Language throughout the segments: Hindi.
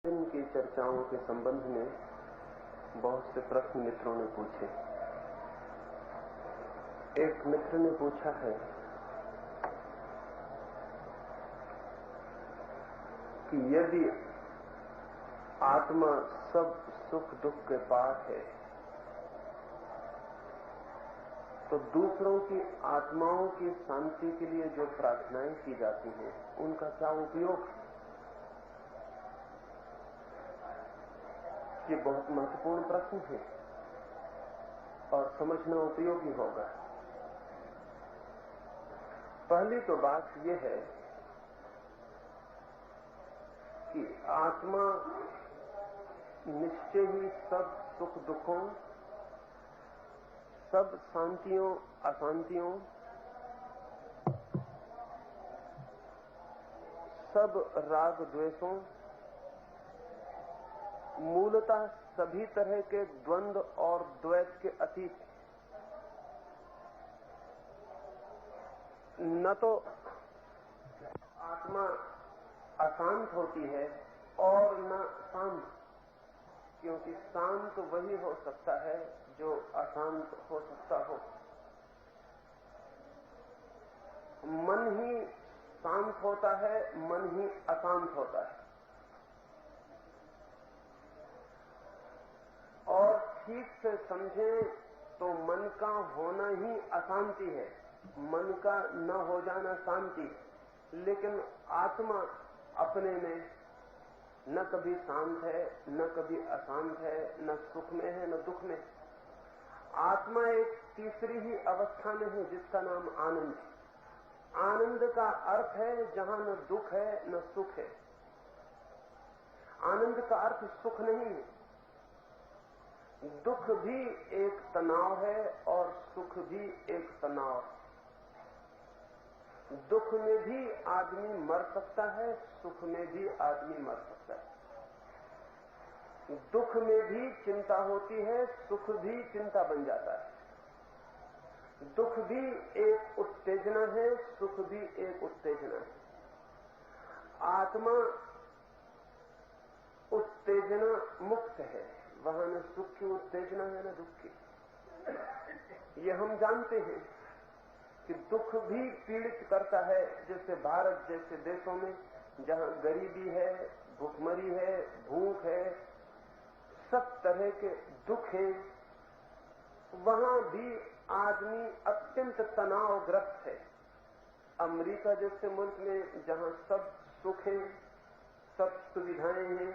इनकी चर्चाओं के संबंध में बहुत से प्रश्न मित्रों ने पूछे। एक मित्र ने पूछा है कि यदि आत्मा सब सुख दुख के पार है तो दूसरों की आत्माओं की शांति के लिए जो प्रार्थनाएं की जाती हैं उनका क्या उपयोग है? ये बहुत महत्वपूर्ण प्रश्न है और समझना उपयोगी होगा। पहली तो बात यह है कि आत्मा निश्चय ही सब सुख दुखों, सब शांतियों अशांतियों, सब राग द्वेषों, मूलतः सभी तरह के द्वंद्व और द्वैत के अतीत। न तो आत्मा अशांत होती है और न शांत, क्योंकि शांत वही हो सकता है जो अशांत हो सकता हो। मन ही शांत होता है, मन ही अशांत होता है। और ठीक से समझें तो मन का होना ही अशांति है, मन का न हो जाना शांति। लेकिन आत्मा अपने में न कभी शांत है, न कभी अशांत है, न सुख में है न दुख में। आत्मा एक तीसरी ही अवस्था में है जिसका नाम आनंद है। आनंद का अर्थ है जहां न दुख है न सुख है। आनंद का अर्थ सुख नहीं है। दुख भी एक तनाव है और सुख भी एक तनाव है। दुख में भी आदमी मर सकता है, सुख में भी आदमी मर सकता है। दुख में भी चिंता होती है, सुख भी चिंता बन जाता है। दुख भी एक उत्तेजना है, सुख भी एक उत्तेजना है। आत्मा उत्तेजना मुक्त है, वहां न सुख की उत्तेजना है न दुख की। ये हम जानते हैं कि दुख भी पीड़ित करता है। जैसे भारत जैसे देशों में जहां गरीबी है, भुखमरी है, भूख है, सब तरह के दुख हैं, वहां भी आदमी अत्यंत तनावग्रस्त है। अमेरिका जैसे मुल्क में जहां सब सुख है, सब सुविधाएं हैं,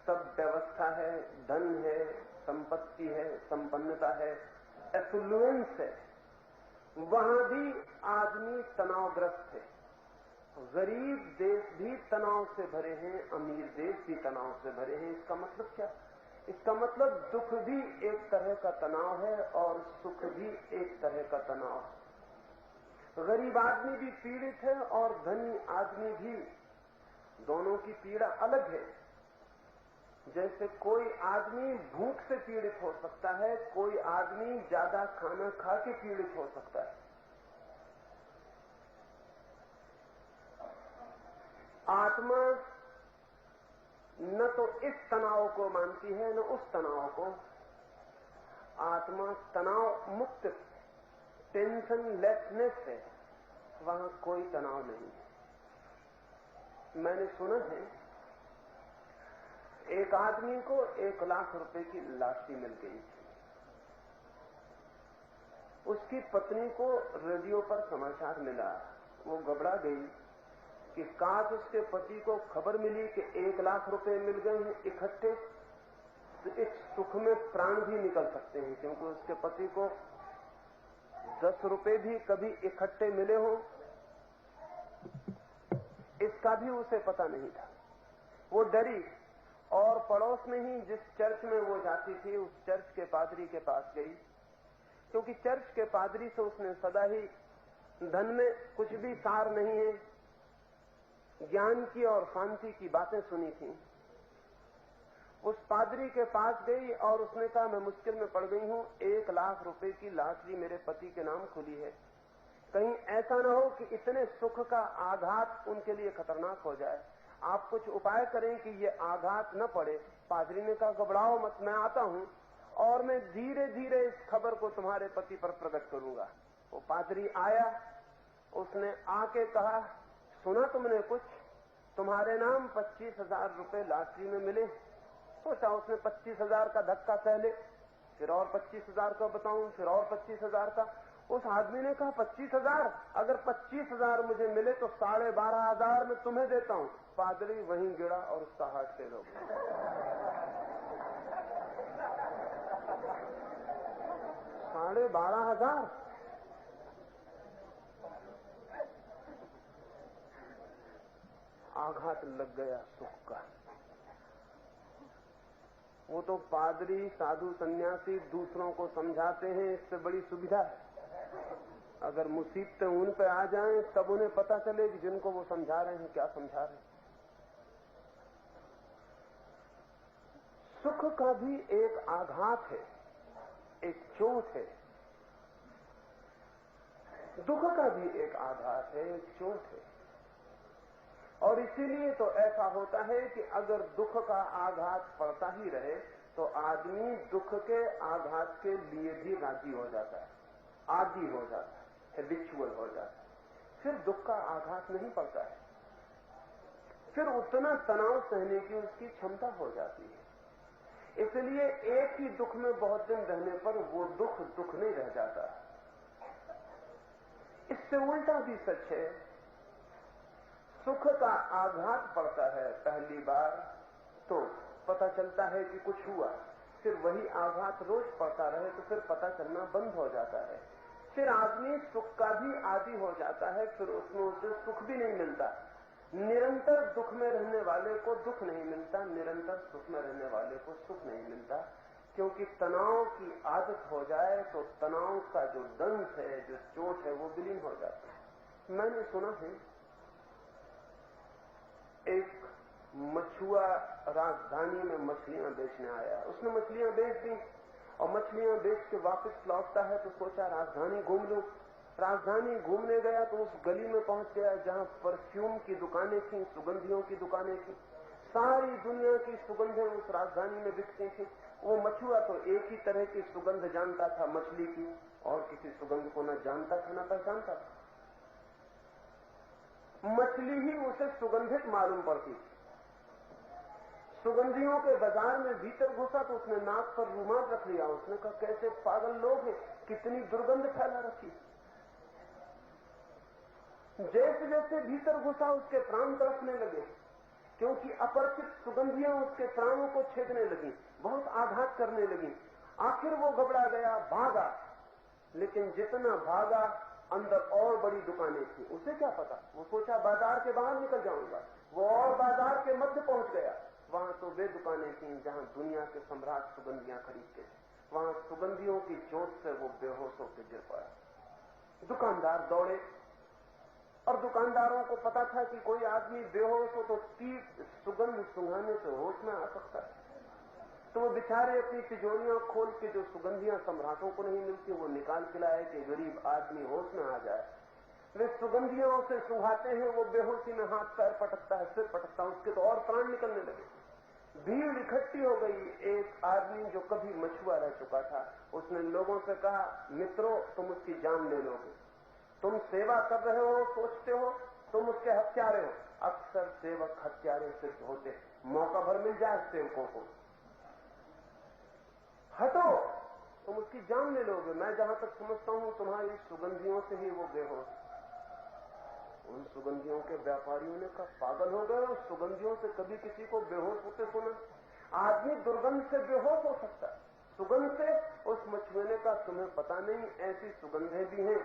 सब व्यवस्था है, धन है, संपत्ति है, संपन्नता है, एफ्लुएंस है, वहां भी आदमी तनावग्रस्त है। गरीब देश भी तनाव से भरे हैं, अमीर देश भी तनाव से भरे हैं। इसका मतलब क्या? इसका मतलब दुख भी एक तरह का तनाव है और सुख भी एक तरह का तनाव है। गरीब आदमी भी पीड़ित है और धनी आदमी भी। दोनों की पीड़ा अलग है। जैसे कोई आदमी भूख से पीड़ित हो सकता है, कोई आदमी ज्यादा खाना खा के पीड़ित हो सकता है। आत्मा न तो इस तनाव को मानती है न उस तनाव को। आत्मा तनाव मुक्त, टेंशन लेसनेस है, वहां कोई तनाव नहीं है। मैंने सुना है एक आदमी को 1 लाख रुपए की लाठी मिल गई थी। उसकी पत्नी को रेडियो पर समाचार मिला। वो घबरा गई कि काश उसके पति को खबर मिली कि 1 लाख रुपए मिल गए हैं इकट्ठे, तो इस सुख में प्राण भी निकल सकते हैं, क्योंकि उसके पति को 10 रुपए भी कभी इकट्ठे मिले हों इसका भी उसे पता नहीं था। वो डरी और पड़ोस में ही जिस चर्च में वो जाती थी उस चर्च के पादरी के पास गई, क्योंकि चर्च के पादरी से उसने सदा ही धन में कुछ भी सार नहीं है, ज्ञान की और शांति की बातें सुनी थी। उस पादरी के पास गई और उसने कहा, मैं मुश्किल में पड़ गई हूं, 1 लाख रुपए की लॉटरी मेरे पति के नाम खुली है, कहीं ऐसा न हो कि इतने सुख का आघात उनके लिए खतरनाक हो जाए। आप कुछ उपाय करें कि ये आघात न पड़े। पादरी ने कहा घबराओ मत, मैं आता हूं और मैं धीरे धीरे इस खबर को तुम्हारे पति पर प्रकट करूंगा। वो पादरी आया, उसने आके कहा सुना तुमने कुछ, तुम्हारे नाम 25,000 रुपए लॉटरी में मिले। सोचा उसने 25,000 का धक्का सह ले, फिर और 25,000 का बताऊं, फिर और 25,000 का। उस आदमी ने कहा 25,000, अगर 25,000 मुझे मिले तो 12,500 मैं तुम्हें देता हूं। पादरी वहीं गिरा और उसका हार्ट फेल हो गया। 12,500 आघात लग गया सुख का। वो तो पादरी साधु सन्यासी दूसरों को समझाते हैं, इससे बड़ी सुविधा है। अगर मुसीबतें उन पे आ जाएं तब उन्हें पता चले कि जिनको वो समझा रहे हैं क्या समझा रहे हैं। सुख का भी एक आघात है, एक चोट है। दुख का भी एक आघात है, एक चोट है। और इसीलिए तो ऐसा होता है कि अगर दुख का आघात पड़ता ही रहे तो आदमी दुख के आघात के लिए भी राजी हो जाता है, आदी हो जाता है, हैबिचुअल हो जाता है। फिर दुख का आघात नहीं पड़ता है, फिर उतना तनाव सहने की उसकी क्षमता हो जाती है। इसलिए एक ही दुख में बहुत दिन रहने पर वो दुख दुख नहीं रह जाता। इससे उल्टा भी सच है, सुख का आघात पड़ता है पहली बार तो पता चलता है कि कुछ हुआ, फिर वही आघात रोज पड़ता रहे तो फिर पता चलना बंद हो जाता है। फिर आदमी सुख का भी आदी हो जाता है, फिर उसमें उसे सुख भी नहीं मिलता। निरंतर दुख में रहने वाले को दुख नहीं मिलता, निरंतर सुख में रहने वाले को सुख नहीं मिलता, क्योंकि तनाव की आदत हो जाए तो तनाव का जो दंश है, जो चोट है, वो विलीन हो जाता है। मैंने सुना है एक मछुआ राजधानी में मछलियां बेचने आया। उसने मछलियां बेच दी और मछलियां बेच के वापस लौटता है तो सोचा राजधानी घूम लूं। राजधानी घूमने गया तो उस गली में पहुंच गया जहां परफ्यूम की दुकानें थी, सुगंधियों की दुकानें थी। सारी दुनिया की सुगंधें उस राजधानी में बिकती थी। वो मछुआ तो एक ही तरह की सुगंध जानता था, मछली की, और किसी सुगंध को न जानता था न पहचानता था। मछली ही उसे सुगंधित मालूम पड़ती थी। सुगंधियों के बाजार में भीतर घुसा तो उसने नाक पर रुमाल रख लिया। उसने कहा कैसे पागल लोग हैं, कितनी दुर्गंध फैला रखी। जैसे जैसे भीतर घुसा उसके प्राण तड़पने लगे, क्योंकि अपरिचित सुगंधियां उसके प्राणों को छेदने लगी, बहुत आघात करने लगी। आखिर वो घबरा गया, भागा, लेकिन जितना भागा अंदर और बड़ी दुकानें थी। उसे क्या पता, वो सोचा बाजार के बाहर निकल जाऊंगा। वो और बाजार के मध्य पहुंच गया। वहां तो वे दुकानें थी जहां दुनिया के सम्राट सुगंधियां खरीदते थे। वहां सुगंधियों की चोट से वो बेहोश होकर गिर पड़ा। दुकानदार दौड़े और दुकानदारों को पता था कि कोई आदमी बेहोश हो तो 30 सुगंध सुंघाने से होश में आ सकता है। तो वो बेचारे अपनी तिजोरियां खोल के जो सुगंधियां सम्राटों को नहीं मिलती वो निकाल के लाए कि गरीब आदमी होश में आ जाए। वे सुगंधियां उसे सुंघाते हैं, वो बेहोशी में हाथ पैर पटकता है, सिर पटकता है, उसके तो और प्राण निकलने लगे। भीड़ इकट्ठी हो गई। एक आदमी जो कभी मछुआ रह चुका था उसने लोगों से कहा, मित्रों तुम उसकी जान ले लोगे, तुम सेवा कर रहे हो, सोचते हो तुम उसके हत्यारे हो। अक्सर सेवक हत्यारे सिद्ध होते, मौका भर मिल जाए सेवकों को। हटो, तुम उसकी जान ले लोगे। मैं जहां तक समझता हूं तुम्हारी सुगंधियों से ही वो बेहोश। उन सुगंधियों के व्यापारियों ने कहा पागल हो गए, उस सुगंधियों से कभी किसी को बेहोश होते सुना? आदमी दुर्गंध से बेहोश हो सकता है, सुगंध से। उस मछुए ने कहा तुम्हें पता नहीं, ऐसी सुगंधें भी हैं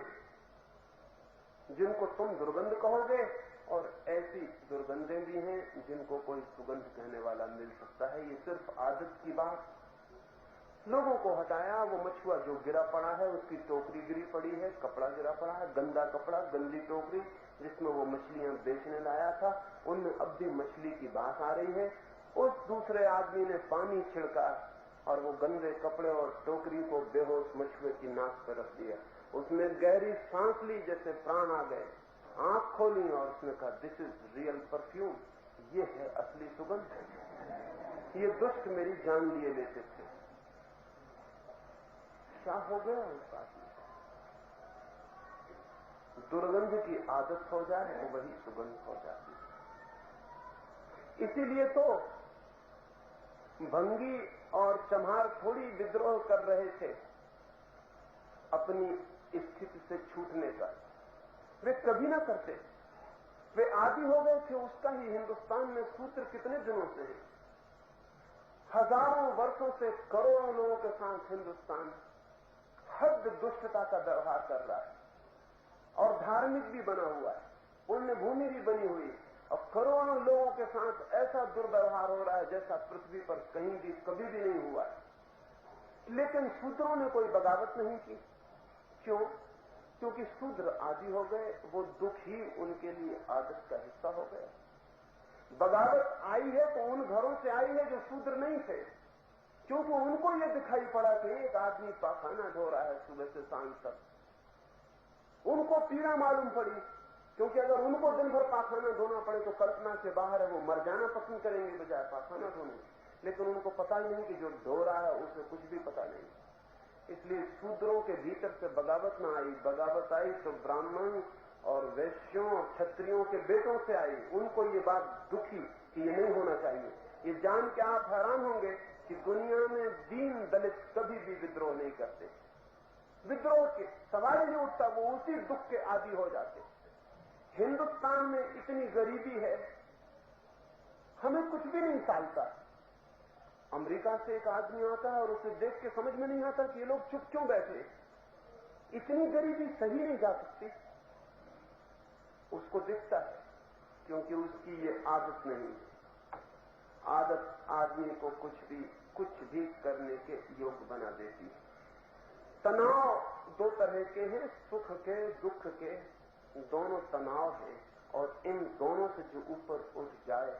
जिनको तुम दुर्गंध कहोगे, और ऐसी दुर्गंधें भी हैं जिनको कोई सुगंध कहने वाला मिल सकता है। ये सिर्फ आदत की बात। लोगों को हटाया। वो मछुआ जो गिरा पड़ा है उसकी टोकरी गिरी पड़ी है, कपड़ा गिरा पड़ा है, गंदा कपड़ा, गंदी टोकरी जिसमें वो मछलियां बेचने लाया था, उनमें अब भी मछली की बात आ रही है। उस दूसरे आदमी ने पानी छिड़का और वो गंदे कपड़े और टोकरी को बेहोश मछुए की नाक पर रख दिया। उसने गहरी सांस ली, जैसे प्राण आ गए, आंख खोली और उसने कहा दिस इज रियल परफ्यूम, ये है असली सुगंध। ये दुष्ट मेरी जान लिए लेते थे, क्या हो गया उस आदमी को? दुर्गंध की आदत हो जाए तो वही सुगंध हो जाती है। इसीलिए तो भंगी और चम्हार थोड़ी विद्रोह कर रहे थे अपनी स्थिति से छूटने का, वे कभी ना करते। वे आदी हो गए थे उसका ही। हिंदुस्तान में सूत्र कितने दिनों से है, हजारों वर्षों से करोड़ों लोगों के साथ हिंदुस्तान हद दुष्टता का व्यवहार कर रहा है और धार्मिक भी बना हुआ है, पुण्य भूमि भी बनी हुई है, और करोड़ों लोगों के साथ ऐसा दुर्व्यवहार हो रहा है जैसा पृथ्वी पर कहीं भी कभी भी नहीं हुआ है। लेकिन शूद्रों ने कोई बगावत नहीं की। क्यों? क्योंकि शूद्र आदी हो गए, वो दुख ही उनके लिए आदत का हिस्सा हो गया। बगावत आई है तो उन घरों से आई है जो शूद्र नहीं थे, क्योंकि उनको ये दिखाई पड़ा कि एक आदमी पाखाना धो रहा है सुबह से सांझ तक। उनको पीड़ा मालूम पड़ी, क्योंकि अगर उनको दिन भर पाखाना धोना पड़े तो कल्पना से बाहर है, वो मर जाना पसंद करेंगे बजाय पाखाना धोने। लेकिन उनको पता ही नहीं कि जो धो रहा है उसे कुछ भी पता नहीं। इसलिए शूद्रों के भीतर से बगावत न आई। बगावत आई तो ब्राह्मण और वैश्यों क्षत्रियों के बेटों से आई। उनको ये बात दुखी कि ये नहीं होना चाहिए। ये जान के आप हैरान होंगे कि दुनिया में दीन दलित कभी भी विद्रोह नहीं करते। विद्रोह के सवाल नहीं उठता, वो उसी दुख के आदी हो जाते। हिंदुस्तान में इतनी गरीबी है, हमें कुछ भी नहीं सालता। अमेरिका से एक आदमी आता है और उसे देख के समझ में नहीं आता कि ये लोग चुप क्यों बैठे। इतनी गरीबी सही नहीं जा सकती। उसको दिखता है क्योंकि उसकी ये आदत नहीं है। आदत आदमी को कुछ भी करने के योग बना देती है। तनाव दो तरह के हैं, सुख के दुख के, दोनों तनाव हैं, और इन दोनों से जो ऊपर उठ जाए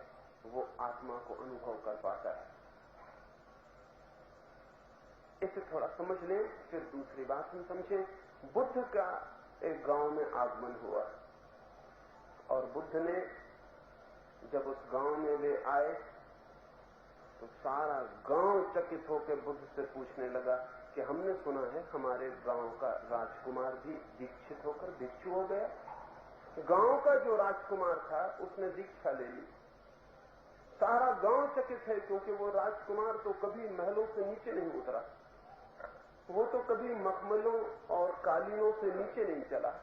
वो आत्मा को अनुभव कर पाता है। इसे थोड़ा समझ लें, फिर दूसरी बात हम समझें। बुद्ध का एक गांव में आगमन हुआ और बुद्ध ने जब उस गांव में वे आए तो सारा गांव चकित होकर बुद्ध से पूछने लगा कि हमने सुना है हमारे गांव का राजकुमार भी दीक्षित होकर भिक्षु हो गया। गांव का जो राजकुमार था उसने दीक्षा ले ली। सारा गांव चकित है क्योंकि वो राजकुमार तो कभी महलों से नीचे नहीं उतरा, वो तो कभी मखमलों और कालीनों से नीचे नहीं चला।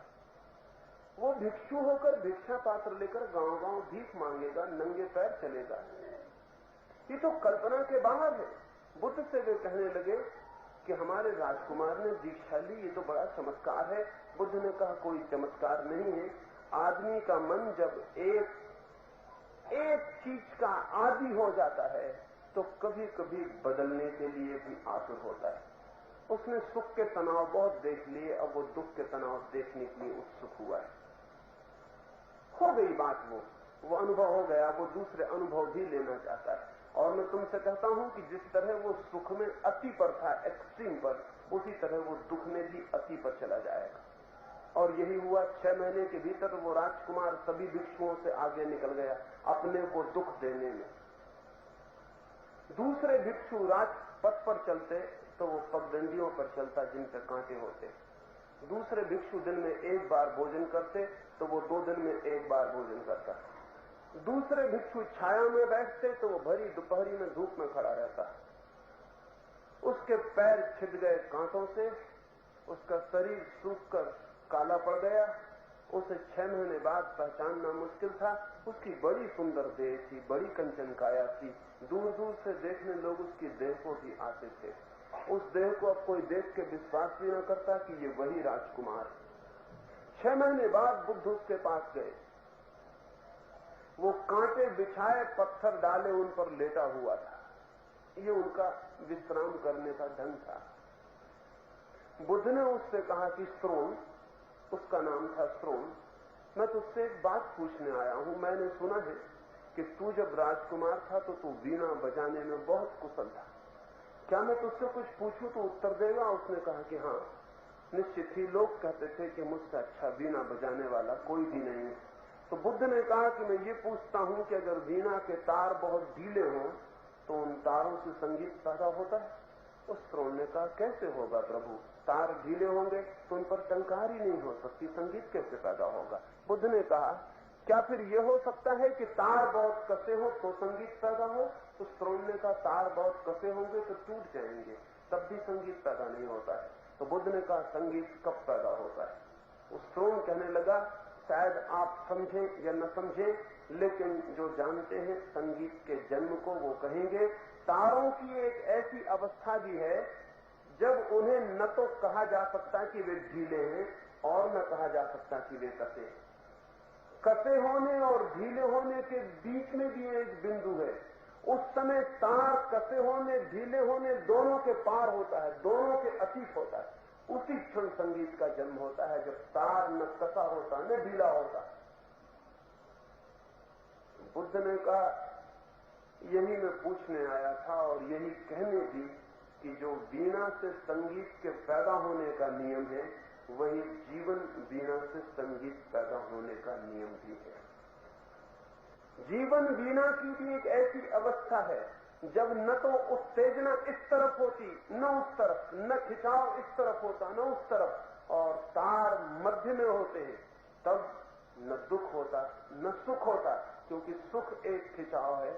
वो भिक्षु होकर भिक्षा पात्र लेकर गांव-गांव भीख मांगेगा, नंगे पैर चलेगा। ये तो कल्पना के बाहर है। बुद्ध से वे कहने लगे कि हमारे राजकुमार ने दीक्षा ली, ये तो बड़ा चमत्कार है। बुद्ध ने कहा कोई चमत्कार नहीं है। आदमी का मन जब एक चीज का आदी हो जाता है तो कभी कभी बदलने के लिए भी आतुर होता है। उसने सुख के तनाव बहुत देख लिए, अब वो दुख के तनाव देखने के लिए उत्सुक हुआ है। हो गई बात, वो अनुभव हो गया, वो दूसरे अनुभव भी लेना चाहता है। और मैं तुमसे कहता हूं कि जिस तरह वो सुख में अति पर था, एक्सट्रीम पर, उसी तरह वो दुख में भी अति पर चला जाएगा। और यही हुआ। 6 महीने के भीतर वो राजकुमार सभी भिक्षुओं से आगे निकल गया अपने को दुख देने में। दूसरे भिक्षु राजपथ पर चलते तो वो पगडंडियों पर चलता जिन पर कांटे होते। दूसरे भिक्षु दिन में एक बार भोजन करते तो वो 2 दिन में एक बार भोजन करता। दूसरे भिक्षु छाया में बैठते तो वो भरी दोपहरी में धूप में खड़ा रहता। उसके पैर छिद गए कांटों से, उसका शरीर सूखकर काला पड़ गया। उसे 6 महीने बाद पहचानना मुश्किल था। उसकी बड़ी सुंदर देह थी, बड़ी कंचन काया थी। दूर दूर से देखने लोग उसकी देह को भी आते थे। उस देह को अब कोई देख के विश्वास भी न करता कि ये वही राजकुमार। 6 महीने बाद बुद्ध उसके पास गए। वो कांटे बिछाए, पत्थर डाले, उन पर लेटा हुआ था। ये उनका विश्राम करने का ढंग था। बुद्ध ने उससे कहा कि श्रोण, उसका नाम था श्रोण, मैं तुझसे एक बात पूछने आया हूं। मैंने सुना है कि तू जब राजकुमार था तो तू वीणा बजाने में बहुत कुशल था। क्या मैं तुझसे कुछ पूछूं तो उत्तर देगा? उसने कहा कि हाँ, निश्चित ही। लोग कहते थे कि मुझसे अच्छा वीणा बजाने वाला कोई भी नहीं है। तो बुद्ध ने कहा कि मैं ये पूछता हूं कि अगर वीणा के तार बहुत ढीले हों तो उन तारों से संगीत पैदा होता है? उस श्रोण ने कहा कैसे होगा प्रभु, तार ढीले होंगे तो उन पर टंकार ही नहीं हो सकती, संगीत कैसे पैदा होगा? बुद्ध ने कहा क्या फिर यह हो सकता है कि तार बहुत कसे हो तो संगीत पैदा हो? तो श्रोण ने कहा तार बहुत कसे होंगे तो टूट जाएंगे, तब भी संगीत पैदा नहीं होता है। तो बुद्ध ने कहा संगीत कब पैदा होता है? उस श्रोण कहने लगा शायद आप समझें या न समझें, लेकिन जो जानते हैं संगीत के जन्म को वो कहेंगे तारों की एक ऐसी अवस्था भी है जब उन्हें न तो कहा जा सकता कि वे ढीले हैं और न कहा जा सकता कि वे कसे हैं। कसे होने और ढीले होने के बीच में भी एक बिंदु है। उस समय तार कसे होने ढीले होने दोनों के पार होता है, दोनों के अतीत होता है। उसी क्षण संगीत का जन्म होता है जब तार न कसा होता न ढीला होता। बुद्ध ने कहा यही मैं पूछने आया था और यही कहने भी कि जो वीणा से संगीत के पैदा होने का नियम है वही जीवन वीणा से संगीत पैदा होने का नियम भी है। जीवन वीणा की भी एक ऐसी अवस्था है जब न तो उत्तेजना इस तरफ होती न उस तरफ, न खिंचाव इस तरफ होता न उस तरफ, और तार मध्य में होते हैं, तब न दुख होता न सुख होता, क्योंकि सुख एक खिंचाव है,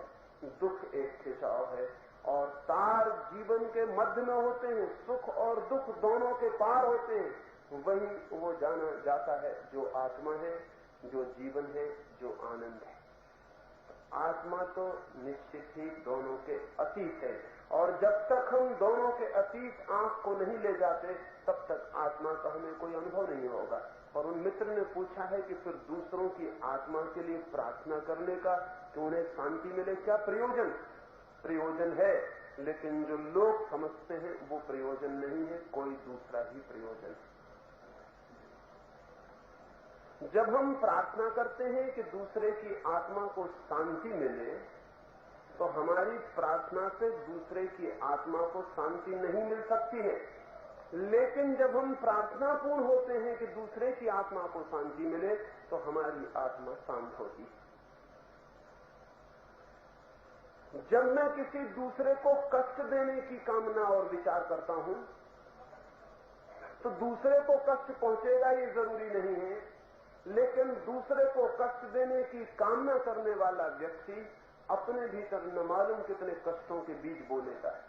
दुख एक खिंचाव है, और तार जीवन के मध्य में होते हैं, सुख और दुख दोनों के पार होते हैं। वही वो जाना जाता है जो आत्मा है, जो जीवन है, जो आनंद है। आत्मा तो निश्चित ही दोनों के अतीत है, और जब तक हम दोनों के अतीत आंख को नहीं ले जाते तब तक आत्मा का हमें कोई अनुभव नहीं होगा। और उन मित्र ने पूछा है कि फिर दूसरों की आत्मा के लिए प्रार्थना करने का कि उन्हें शांति मिले क्या प्रयोजन? प्रयोजन है, लेकिन जो लोग समझते हैं वो प्रयोजन नहीं है, कोई दूसरा ही प्रयोजन है। जब हम प्रार्थना करते हैं कि दूसरे की आत्मा को शांति मिले, तो हमारी प्रार्थना से दूसरे की आत्मा को शांति नहीं मिल सकती है। लेकिन जब हम प्रार्थनापूर्ण होते हैं कि दूसरे की आत्मा को शांति मिले, तो हमारी आत्मा शांत होती है। जब मैं किसी दूसरे को कष्ट देने की कामना और विचार करता हूं, तो दूसरे को कष्ट पहुंचेगा ये जरूरी नहीं है, लेकिन दूसरे को कष्ट देने की कामना करने वाला व्यक्ति अपने भीतर न मालूम कितने कष्टों के बीज बो लेता है।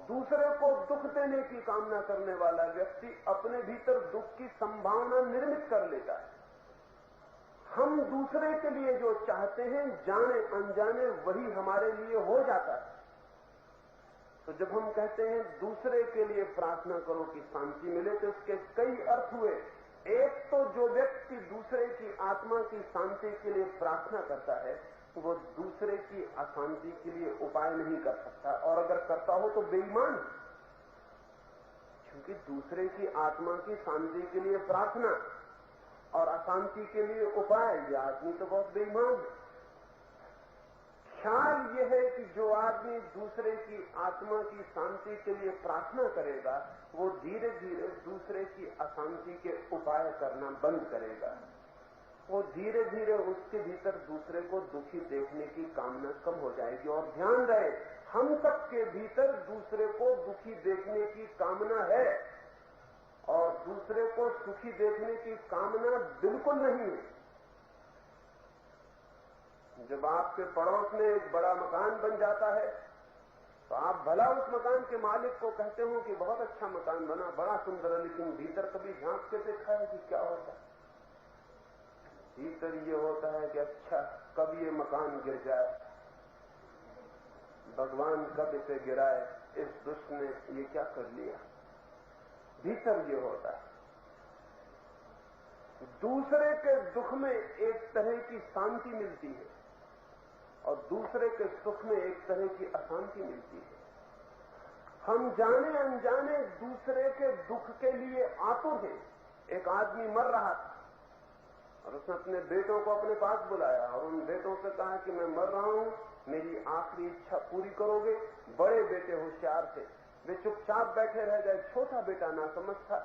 दूसरे को दुख देने की कामना करने वाला व्यक्ति अपने भीतर दुख की संभावना निर्मित कर लेता है। हम दूसरे के लिए जो चाहते हैं जाने अनजाने वही हमारे लिए हो जाता है। तो जब हम कहते हैं दूसरे के लिए प्रार्थना करो कि शांति मिले, तो इसके कई अर्थ हुए। एक तो जो व्यक्ति दूसरे की आत्मा की शांति के लिए प्रार्थना करता है वो दूसरे की अशांति के लिए उपाय नहीं कर सकता, और अगर करता हो तो बेईमान, क्योंकि दूसरे की आत्मा की शांति के लिए प्रार्थना और अशांति के लिए उपाय, यह आदमी तो बहुत बेईमान है। ख्याल यह है कि जो आदमी दूसरे की आत्मा की शांति के लिए प्रार्थना करेगा वो धीरे धीरे दूसरे की अशांति के उपाय करना बंद करेगा। वो धीरे धीरे उसके भीतर दूसरे को दुखी देखने की कामना कम हो जाएगी। और ध्यान रहे, हम सबके भीतर दूसरे को दुखी देखने की कामना है, और दूसरे को सुखी देखने की कामना बिल्कुल नहीं है। जब आपके पड़ोस में एक बड़ा मकान बन जाता है तो आप भला उस मकान के मालिक को कहते हो कि बहुत अच्छा मकान बना, बड़ा सुंदर है, लेकिन भीतर कभी झांक के देखा है कि क्या होता है? भीतर ये होता है कि अच्छा कब ये मकान गिर जाए, भगवान कब इसे गिराए, इस दुष्ट ने ये क्या कर लिया। भीतर ये होता है। दूसरे के दुख में एक तरह की शांति मिलती है और दूसरे के सुख में एक तरह की अशांति मिलती है। हम जाने अनजाने दूसरे के दुख के लिए आतुर हैं। एक आदमी मर रहा था और उसने अपने बेटों को अपने पास बुलाया और उन बेटों से कहा कि मैं मर रहा हूं, मेरी आखिरी इच्छा पूरी करोगे? बड़े बेटे होशियार थे, वे चुपचाप बैठे रह गए। छोटा बेटा नासमझ था,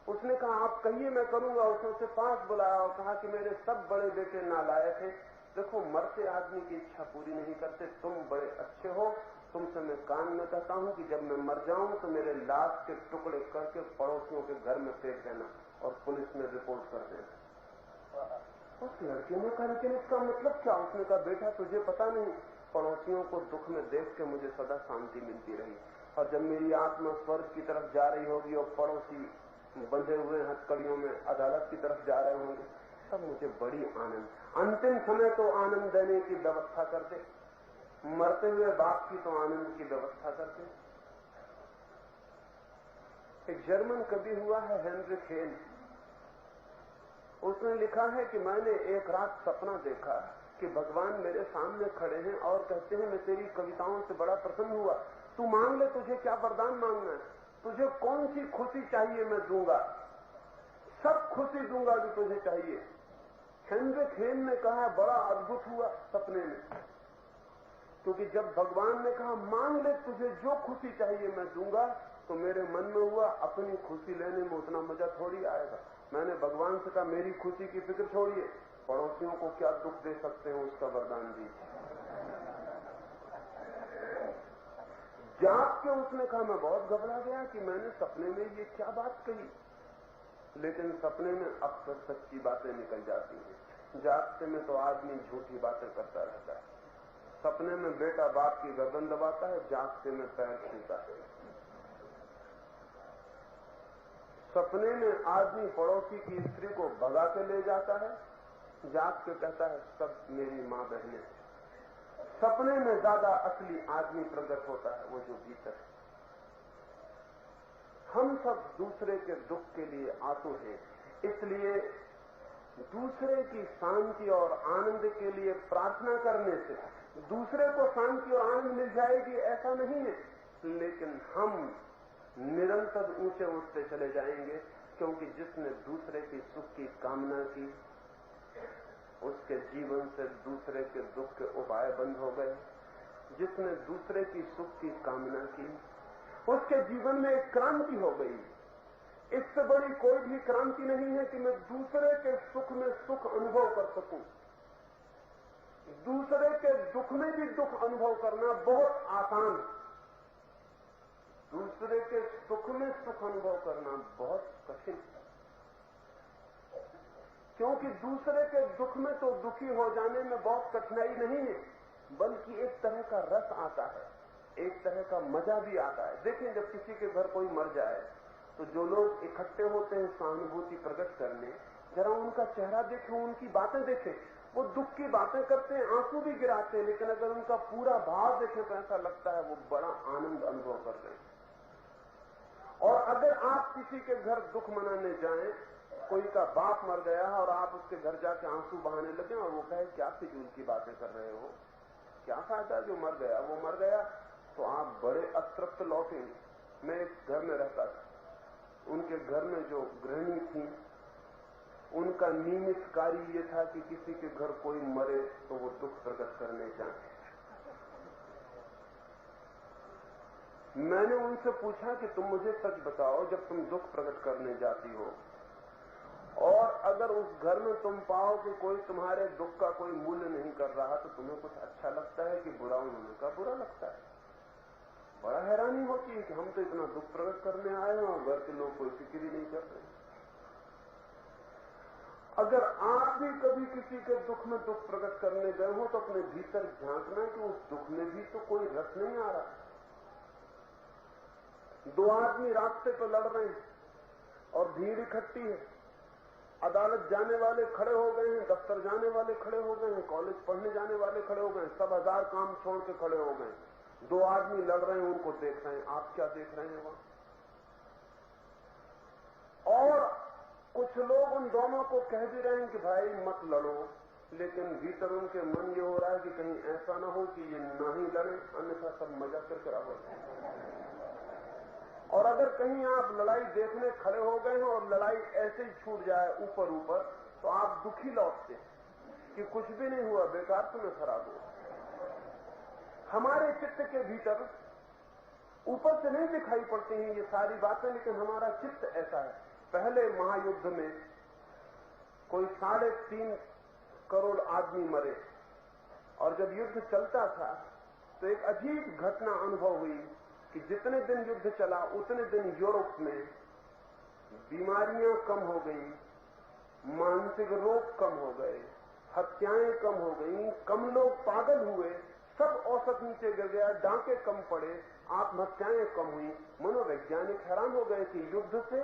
उसने कहा आप कहिए मैं करूंगा। उसने उसे पास बुलाया और कहा कि मेरे सब बड़े बेटे नालायक हैं, देखो मरते आदमी की इच्छा पूरी नहीं करते, तुम बड़े अच्छे हो, तुमसे मैं कान में कहता हूं कि जब मैं मर जाऊं तो मेरे लाश के टुकड़े करके पड़ोसियों के घर में फेंक देना और पुलिस में रिपोर्ट कर देना। उस लड़के ने कहा लेकिन इसका मतलब क्या? उसने कहा बेटा तुझे पता नहीं, पड़ोसियों को दुख में देख के मुझे सदा शांति मिलती रही, और जब मेरी आत्मा स्वर्ग की तरफ जा रही होगी और पड़ोसी बंधे हुए हथकड़ियों में अदालत की तरफ जा रहे होंगे, तब मुझे बड़ी आनंद। अंतिम समय तो आनंद देने की व्यवस्था करते, मरते हुए बाप की तो आनंद की व्यवस्था करते। एक जर्मन कवि हुआ है हेनरिक हेन, उसने लिखा है कि मैंने एक रात सपना देखा कि भगवान मेरे सामने खड़े हैं और कहते हैं मैं तेरी कविताओं से बड़ा प्रसन्न हुआ, तू मांग ले, तुझे क्या वरदान मांगना है, तुझे कौन सी खुशी चाहिए मैं दूंगा, सब खुशी दूंगा जो तुझे चाहिए। हेनरिक हेन ने कहा बड़ा अद्भुत हुआ सपने में, क्योंकि जब भगवान ने कहा मांग ले तुझे जो खुशी चाहिए मैं दूंगा, तो मेरे मन में हुआ अपनी खुशी लेने में उतना मजा थोड़ी आएगा। मैंने भगवान से कहा मेरी खुशी की फिक्र छोड़िए, पड़ोसियों को क्या दुख दे सकते हैं उसका वरदान दीजिए। जाग के उसने कहा मैं बहुत घबरा गया कि मैंने सपने में ये क्या बात कही, लेकिन सपने में अक्सर सच्ची बातें निकल जाती हैं, जागते में तो आदमी झूठी बातें करता रहता है। सपने में बेटा बाप की गर्दन दबाता है, जागते में पैर छूता है। सपने में आदमी पड़ोसी की स्त्री को भगा के ले जाता है, जाग के कहता है सब मेरी मां बहनें। सपने में ज्यादा असली आदमी प्रकट होता है, वो जो भीतर है। हम सब दूसरे के दुख के लिए आतुर हैं, इसलिए दूसरे की शांति और आनंद के लिए प्रार्थना करने से दूसरे को शांति और आनंद मिल जाएगी ऐसा नहीं है, लेकिन हम निरंतर ऊंचे उठते चले जाएंगे, क्योंकि जिसने दूसरे की सुख की कामना की उसके जीवन से दूसरे के दुख के उपाय बंद हो गए। जिसने दूसरे की सुख की कामना की उसके जीवन में एक क्रांति हो गई। इससे बड़ी कोई भी क्रांति नहीं है कि मैं दूसरे के सुख में सुख अनुभव कर सकूं। दूसरे के दुख में भी दुख अनुभव करना बहुत आसान, दूसरे के सुख में सुख अनुभव करना बहुत कठिन, क्योंकि दूसरे के दुख में तो दुखी हो जाने में बहुत कठिनाई नहीं है, बल्कि एक तरह का रस आता है, एक तरह का मजा भी आता है। देखिए जब किसी के घर कोई मर जाए तो जो लोग इकट्ठे होते हैं सहानुभूति प्रकट करने, जरा उनका चेहरा देखें, उनकी बातें देखें, वो दुख की बातें करते हैं, आंसू भी गिराते हैं, लेकिन अगर उनका पूरा भाव देखें तो ऐसा लगता है वो बड़ा आनंद अनुभव कर रहे हैं। और अगर आप किसी के घर दुख मनाने जाएं, कोई का बाप मर गया और आप उसके घर जाके आंसू बहाने लगे और वो कहे क्या फिजूल की बातें कर रहे हो, क्या फायदा, जो मर गया वो मर गया, तो आप बड़े अतृप्त लौटेंगे। मैं एक घर में रहता था, उनके घर में जो गृहिणी थी उनका नियमित कार्य ये था कि किसी के घर कोई मरे तो वो दुख प्रकट करने जाए। मैंने उनसे पूछा कि तुम मुझे सच बताओ, जब तुम दुख प्रकट करने जाती हो और अगर उस घर में तुम पाओ कि कोई तुम्हारे दुख का कोई मूल्य नहीं कर रहा, तो तुम्हें कुछ अच्छा लगता है कि बुरा? उन्होंने कहा बुरा लगता है। बड़ा हैरानी होती है कि हम तो इतना दुख प्रकट करने आए हैं और घर के लोग कोई फिक्र ही नहीं कर रहे। अगर आप भी कभी किसी के दुख में दुख प्रकट करने गए हो तो अपने भीतर झांकना कि उस दुख में भी तो कोई रस नहीं आ रहा। दो आदमी रास्ते पर लड़ रहे हैं और भीड़ इकट्ठी है, अदालत जाने वाले खड़े हो गए हैं, दफ्तर जाने वाले खड़े हो गए हैं, कॉलेज पढ़ने जाने वाले खड़े हो गए हैं, सब हजार काम छोड़ के खड़े हो गए। दो आदमी लड़ रहे हैं, उनको देख रहे हैं। आप क्या देख रहे हैं वहां? और कुछ लोग उन दोनों को कह भी रहे हैं कि भाई मत लड़ो, लेकिन भीतर उनके मन ये हो रहा है कि कहीं ऐसा ना हो कि ये ना ही लड़े, अन्यथा सब मजा करके हो जाए। और अगर कहीं आप लड़ाई देखने खड़े हो गए हैं और लड़ाई ऐसे ही छूट जाए ऊपर ऊपर, तो आप दुखी लौटते कि कुछ भी नहीं हुआ, बेकार तुम्हें खराब हुआ। हमारे चित्त के भीतर ऊपर से नहीं दिखाई पड़ती हैं ये सारी बातें, लेकिन हमारा चित्त ऐसा है पहले महायुद्ध में कोई 3.5 करोड़ आदमी मरे, और जब युद्ध चलता था तो एक अजीब घटना अनुभव हुई कि जितने दिन युद्ध चला उतने दिन यूरोप में बीमारियां कम हो गई, मानसिक रोग कम हो गए, हत्याएं कम हो गई, कम लोग पागल हुए, सब औसत नीचे गिर गया, डांके कम पड़े, आत्महत्याएं कम हुई। मनोवैज्ञानिक हैरान हो गए कि युद्ध से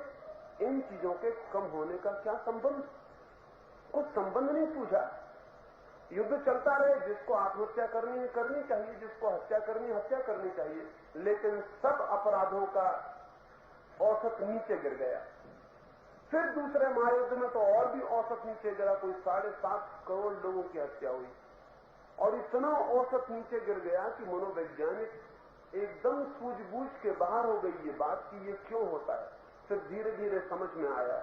इन चीजों के कम होने का क्या संबंध? कुछ संबंध नहीं सूझा। युद्ध चलता रहे, जिसको आत्महत्या करनी है करनी चाहिए, जिसको हत्या करनी है हत्या करनी चाहिए, लेकिन सब अपराधों का औसत नीचे गिर गया। फिर दूसरे महायुद्ध में तो और भी औसत नीचे गिरा, कोई 7.5 करोड़ लोगों की हत्या हुई, और इतना औसत नीचे गिर गया कि मनोवैज्ञानिक एकदम सूझबूझ के बाहर हो गई ये बात कि ये क्यों होता है। फिर धीरे धीरे समझ में आया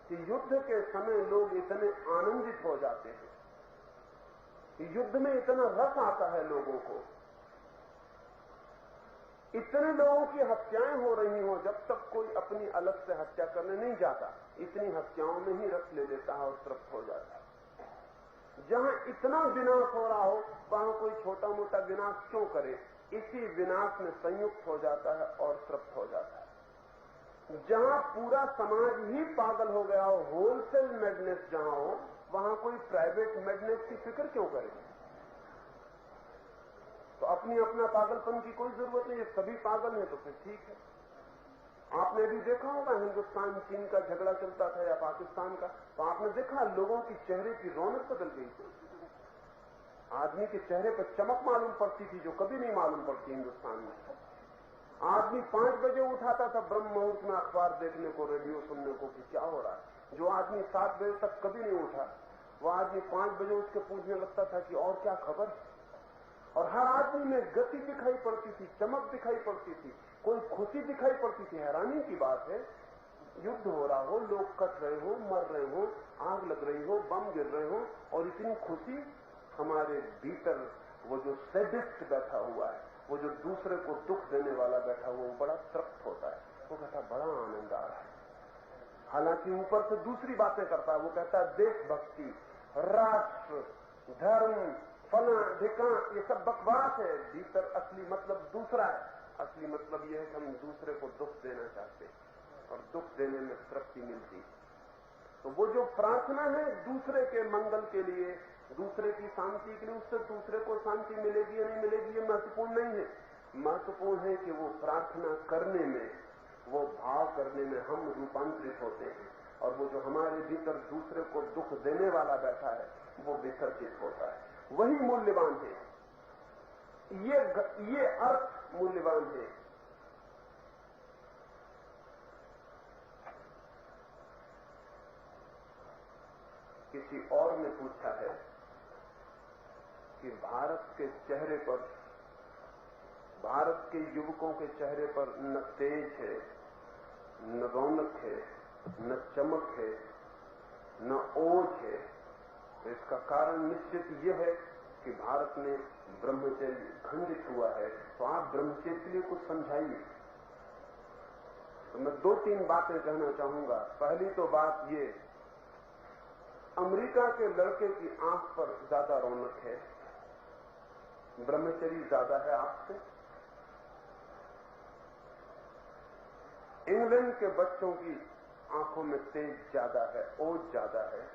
कि युद्ध के समय लोग इतने आनंदित हो जाते हैं, युद्ध में इतना रस आता है लोगों को, इतने लोगों की हत्याएं हो रही हो, जब तक कोई अपनी अलग से हत्या करने नहीं जाता, इतनी हत्याओं में ही रस ले लेता है और तृप्त हो जाता है। जहां इतना विनाश हो रहा हो वहां कोई छोटा मोटा विनाश क्यों करे, इसी विनाश में संयुक्त हो जाता है और तृप्त हो जाता है। जहां पूरा समाज ही पागल हो गया हो, होलसेल मैडनेस जहां हो, वहां कोई प्राइवेट मैडनेस की फिक्र क्यों करे? तो अपनी अपना पागलपन की कोई जरूरत नहीं है, सभी पागल हैं तो फिर ठीक है। आपने भी देखा होगा हिंदुस्तान चीन का झगड़ा चलता था या पाकिस्तान का, तो आपने देखा लोगों की चेहरे की रौनक बदल गई थी, आदमी के चेहरे पर चमक मालूम पड़ती थी जो कभी नहीं मालूम पड़ती हिंदुस्तान में। आदमी 5 बजे उठाता था ब्रह्म मुहूर्त में अखबार देखने को, रेडियो सुनने को कि क्या हो रहा है। जो आदमी 7 बजे तक कभी नहीं उठा, वो आदमी 5 बजे उठ के पूछने लगता था कि और क्या खबर। और हर आदमी में गति दिखाई पड़ती थी, चमक दिखाई पड़ती थी, कोई खुशी दिखाई पड़ती थी। हैरानी की बात है, युद्ध हो रहा हो, लोग कट रहे हो, मर रहे हो, आग लग रही हो, बम गिर रहे हो, और इतनी खुशी। हमारे भीतर वो जो सैडिस्ट बैठा हुआ है, वो जो दूसरे को दुख देने वाला बैठा हुआ, वो बड़ा तृप्त होता है, वो कहता बड़ा आनंद आ रहा है। हालांकि ऊपर से दूसरी बातें करता है, वो कहता है देशभक्ति, राष्ट्र, धर्म, फला ढिकान, ये सब बकवास है। भीतर असली मतलब दूसरा है। असली मतलब यह है कि हम दूसरे को दुख देना चाहते हैं और दुख देने में तृप्ति मिलती। तो वो जो प्रार्थना है दूसरे के मंगल के लिए, दूसरे की शांति के लिए, उससे दूसरे को शांति मिलेगी या नहीं मिलेगी ये महत्वपूर्ण नहीं है। महत्वपूर्ण है कि वो प्रार्थना करने में, वो भाव करने में हम रूपांतरित होते हैं, और वो जो हमारे भीतर दूसरे को दुख देने वाला बैठा है वो विसर्जित होता है। वही मूल्यवान है, ये अर्थ मूल्यवान है। किसी और ने पूछा है कि भारत के चेहरे पर, भारत के युवकों के चेहरे पर न तेज है, न रौनक है, न चमक है, न ओज है। तो इसका कारण निश्चित यह है कि भारत में ब्रह्मचर्य खंडित हुआ है। तो आप ब्रह्मचर्य के लिए कुछ समझाइए। तो मैं 2-3 बातें कहना चाहूंगा। पहली तो बात ये, अमेरिका के लड़के की आंख पर ज्यादा रौनक है, ब्रह्मचर्य ज्यादा है आपसे। इंग्लैंड के बच्चों की आंखों में तेज ज्यादा है, ओज ज्यादा है।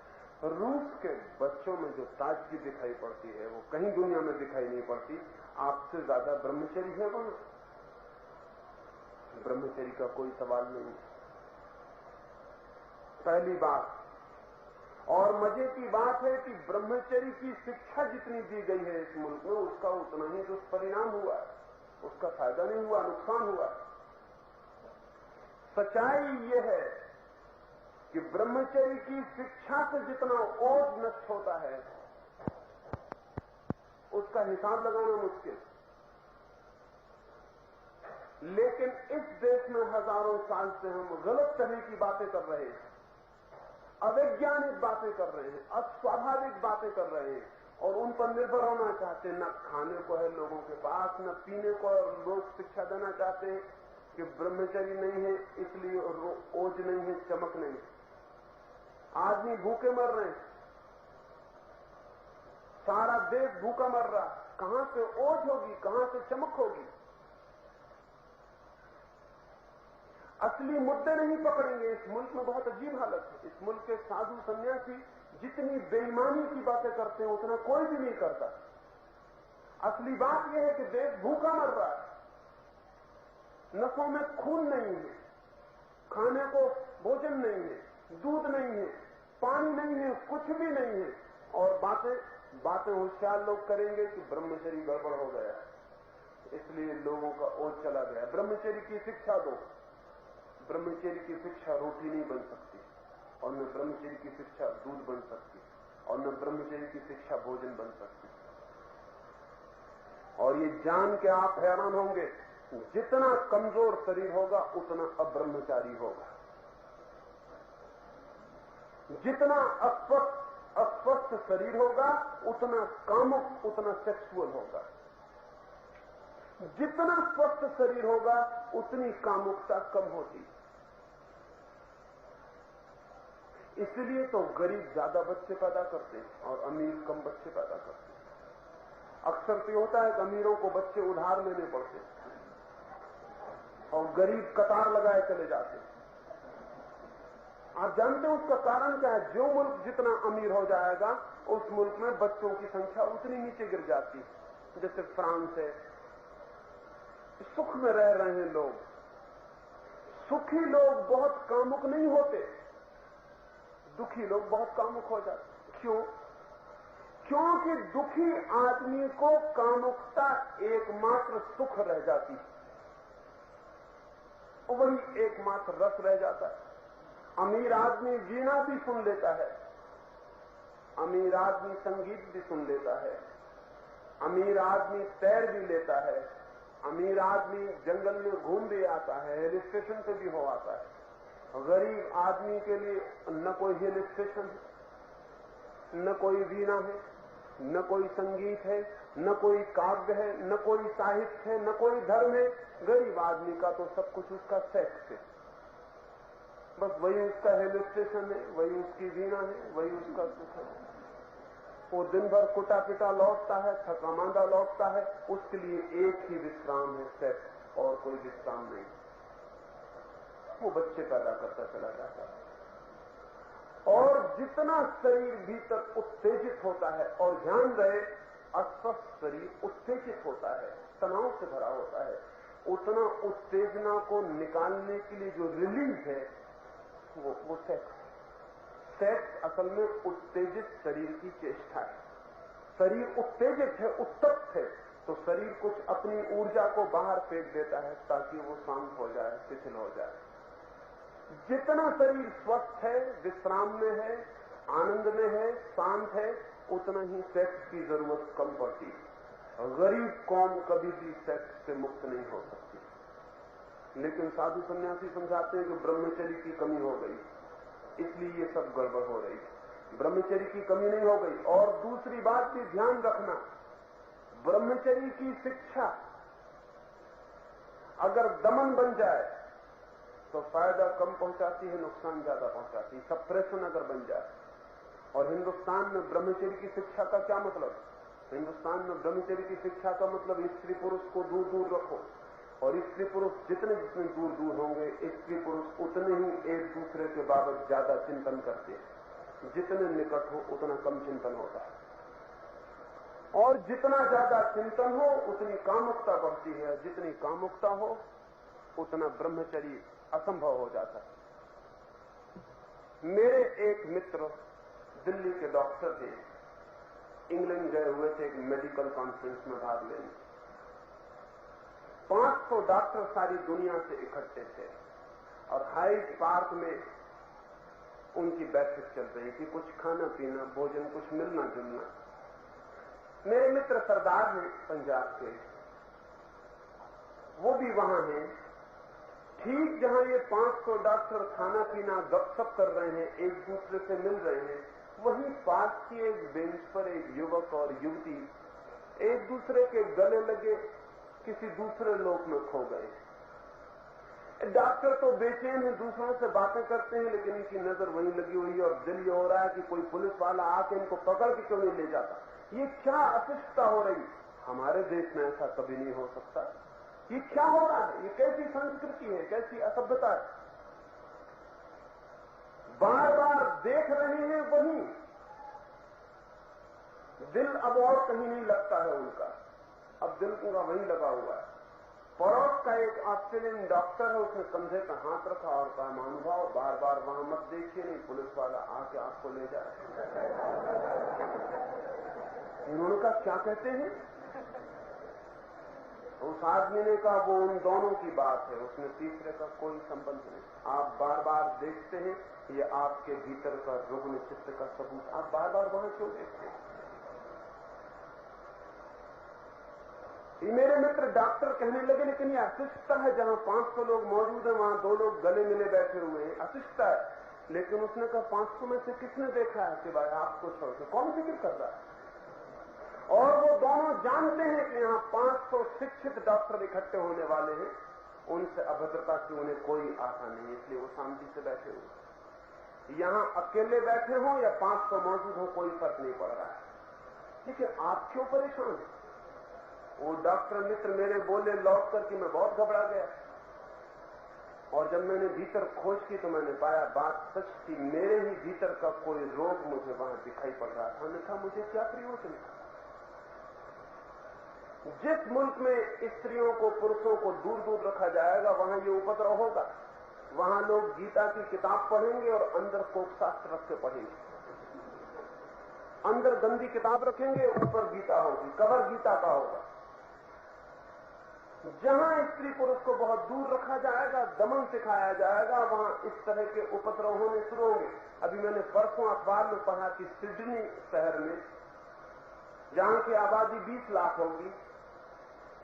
रूस के बच्चों में जो ताजगी दिखाई पड़ती है वो कहीं दुनिया में दिखाई नहीं पड़ती। आपसे ज्यादा ब्रह्मचर्य है वहां, ब्रह्मचर्य का कोई सवाल नहीं। पहली बात। और मजे की बात है कि ब्रह्मचर्य की शिक्षा जितनी दी गई है इस मुल्क में, उसका उतना ही दुष्परिणाम हुआ है, उसका फायदा नहीं हुआ, नुकसान हुआ है। सच्चाई ये है कि ब्रह्मचर्य की शिक्षा से जितना ओज नष्ट होता है उसका हिसाब लगाना मुश्किल। लेकिन इस देश में हजारों साल से हम गलत तरह की बातें कर रहे हैं, अवैज्ञानिक बातें कर रहे हैं, अस्वाभाविक बातें कर रहे हैं, और उन पर निर्भर होना चाहते हैं। न खाने को है लोगों के पास, न पीने को, और लोग शिक्षा देना चाहते हैं कि ब्रह्मचर्य नहीं है इसलिए ओज नहीं है, चमक नहीं है। आदमी भूखे मर रहे हैं, सारा देश भूखा मर रहा, कहां से ओज होगी, कहां से चमक होगी? असली मुद्दे नहीं पकड़ेंगे। इस मुल्क में बहुत अजीब हालत है। इस मुल्क के साधु सन्यासी जितनी बेईमानी की बातें करते हैं उतना कोई भी नहीं करता। असली बात यह है कि देश भूखा मर रहा है, नसों में खून नहीं है, खाने को भोजन नहीं है, दूध नहीं है, पानी नहीं है, कुछ भी नहीं है, और बातें होशियार लोग करेंगे कि ब्रह्मचर्य गड़बड़ हो गया, इसलिए लोगों का ओझ चला गया। ब्रह्मचर्य की शिक्षा दो। ब्रह्मचर्य की शिक्षा रोटी नहीं बन सकती, और न ब्रह्मचर्य की शिक्षा दूध बन सकती, और न ब्रह्मचर्य की शिक्षा भोजन बन सकती। और ये जान के आप हैरान होंगे, जितना कमजोर शरीर होगा उतना अब्रह्मचारी होगा, जितना अस्वस्थ शरीर होगा उतना कामुक, उतना सेक्सुअल होगा, जितना स्वस्थ शरीर होगा उतनी कामुकता कम होती। इसलिए तो गरीब ज्यादा बच्चे पैदा करते हैं और अमीर कम बच्चे पैदा करते हैं। अक्सर तो होता है कि अमीरों को बच्चे उधार लेने पड़ते हैं और गरीब कतार लगाए चले जाते हैं। आप जानते हैं उसका कारण क्या है? जो मुल्क जितना अमीर हो जाएगा उस मुल्क में बच्चों की संख्या उतनी नीचे गिर जाती है। जैसे फ्रांस है, सुख में रह रहे हैं लोग। सुखी लोग बहुत कामुक नहीं होते, दुखी लोग बहुत कामुक हो जाते। क्यों? क्योंकि दुखी आदमी को कामुकता एकमात्र सुख रह जाती है, वही एकमात्र रस रह जाता है। अमीर आदमी वीणा भी सुन लेता है, अमीर आदमी संगीत भी सुन लेता है, अमीर आदमी तैर भी लेता है, अमीर आदमी जंगल में घूम भी आता है, हिल स्टेशन पे भी हो आता है। गरीब आदमी के लिए न कोई हिल स्टेशन है, न कोई वीणा है, न कोई संगीत है, न कोई काव्य है, न कोई साहित्य है, न कोई धर्म है। गरीब आदमी का तो सब कुछ उसका सेक्स है, बस वही उसका हिल स्टेशन है, वही उसकी वीणा है, वही उसका सुख है। वो दिन भर कुटा पिटा लौटता है, थका मांदा लौटता है, उसके लिए एक ही विश्राम है, सेक्स, और कोई विश्राम नहीं। वो बच्चे पैदा करता चला जाता है, और जितना शरीर भीतर उत्तेजित होता है, और ध्यान रहे अस्वस्थ शरीर उत्तेजित होता है, तनाव से भरा होता है, उतना उत्तेजना को निकालने के लिए जो रिलीज है वो सेक्स असल में उत्तेजित शरीर की चेष्टा है। शरीर उत्तेजित है, उत्तप्त है, तो शरीर कुछ अपनी ऊर्जा को बाहर फेंक देता है ताकि वो शांत हो जाए, शिथिल हो जाए। जितना शरीर स्वस्थ है, विश्राम में है, आनंद में है, शांत है, उतना ही सेक्स की जरूरत कम पड़ती है। गरीब कौम कभी भी सेक्स से मुक्त नहीं हो सकती। लेकिन साधु सन्यासी समझाते हैं कि ब्रह्मचर्य की कमी हो गई, इसलिए ये सब गड़बड़ हो रही है। ब्रह्मचर्य की कमी नहीं हो गई। और दूसरी बात भी ध्यान रखना, ब्रह्मचर्य की शिक्षा अगर दमन बन जाए तो फायदा कम पहुंचाती है, नुकसान ज्यादा पहुंचाती है। सप्रेशन अगर बन जाए, और हिंदुस्तान में ब्रह्मचर्य की शिक्षा का क्या मतलब? हिंदुस्तान में ब्रह्मचर्य की शिक्षा का मतलब स्त्री पुरुष को दूर दूर रखो, और स्त्री पुरुष जितने जितने दूर दूर होंगे, स्त्री पुरुष उतने ही एक दूसरे के बाबत ज्यादा चिंतन करते हैं। जितने निकट हो उतना कम चिंतन होता है, और जितना ज्यादा चिंतन हो उतनी कामुकता बढ़ती है, जितनी कामुकता हो उतना ब्रह्मचर्य असंभव हो जाता है। मेरे एक मित्र दिल्ली के डॉक्टर थे, इंग्लैंड गए हुए थे एक मेडिकल कॉन्फ्रेंस में भाग लेने। 500 डॉक्टर सारी दुनिया से इकट्ठे थे, और हाइड पार्क में उनकी बैठक चल रही थी। कुछ खाना पीना, भोजन, कुछ मिलना जुलना। मेरे मित्र सरदार हैं पंजाब के, वो भी वहां हैं। ठीक जहां ये 500 डॉक्टर खाना पीना गपशप कर रहे हैं, एक दूसरे से मिल रहे हैं, वहीं पास की एक बेंच पर एक युवक और युवती एक दूसरे के गले लगे किसी दूसरे लोक में खो गए। डॉक्टर तो बेचैन है, दूसरों से बातें करते हैं, लेकिन इनकी नजर वहीं लगी हुई है और दिल ये हो रहा है कि कोई पुलिस वाला आके इनको पकड़ के क्यों नहीं ले जाता। ये क्या अशिष्टता हो रही, हमारे देश में ऐसा कभी नहीं हो सकता। ये क्या हो रहा है, ये कैसी संस्कृति है, कैसी असभ्यता है। बार बार देख रहे हैं वहीं, दिल अब और कहीं नहीं लगता है उनका, अब दिल पूरा वहीं लगा हुआ है। पड़ोस का एक ऑस्ट्रेलियन डॉक्टर है, उसने कंधे पर हाथ रखा और कहा, महानुभाव बार बार वहां मत देखिए, नहीं पुलिस वाला आके आपको ले जाए। उन्होंने कहा क्या कहते हैं? उस आदमी ने कहा वो उन दोनों की बात है, उसमें तीसरे का कोई संबंध नहीं। आप बार बार देखते हैं, ये आपके भीतर का रुग्ण चित्त का सबूत। आप बार बार वहां क्यों देखते हैं? ये मेरे मित्र डॉक्टर कहने लगे, लेकिन ये अशिष्टता है, जहां 500 लोग मौजूद हैं वहां 2 लोग गले मिले बैठे हुए हैं, अशिष्टता है। लेकिन उसने कहा 500 में से किसने देखा है सिवाय आपको छोड़ के? कौन फिक्र कर रहा है? और वो दोनों जानते हैं कि यहाँ 500 शिक्षित डॉक्टर इकट्ठे होने वाले हैं, उनसे अभद्रता की उन्हें कोई आशा नहीं, इसलिए वो शांति से बैठे हुए। यहां अकेले बैठे हों या 500 मौजूद हो, कोई फर्क नहीं पड़ रहा है। लेकिन आप क्यों परेशान हैं? वो डॉक्टर मित्र मेरे बोले लौट कर कि मैं बहुत घबरा गया, और जब मैंने भीतर खोज की तो मैंने पाया बात सच थी, मेरे ही भीतर का कोई रोग मुझे वहां दिखाई पड़ रहा था। मैंने कहा मुझे क्या प्रयोजन था? जिस मुल्क में स्त्रियों को पुरुषों को दूर दूर रखा जाएगा वहां ये उपद्रव होगा। वहां लोग गीता की किताब पढ़ेंगे और अंदर कोक शास्त्र रख के पढ़ेंगे, अंदर गंदी किताब रखेंगे, ऊपर गीता होगी, कवर गीता का होगा। जहां स्त्री पुरुष को बहुत दूर रखा जाएगा, दमन सिखाया जाएगा, वहां इस तरह के उपद्रव होने शुरू होंगे। अभी मैंने परसों अखबार में पढ़ा कि सिडनी शहर में, जहां की आबादी 20 लाख होगी,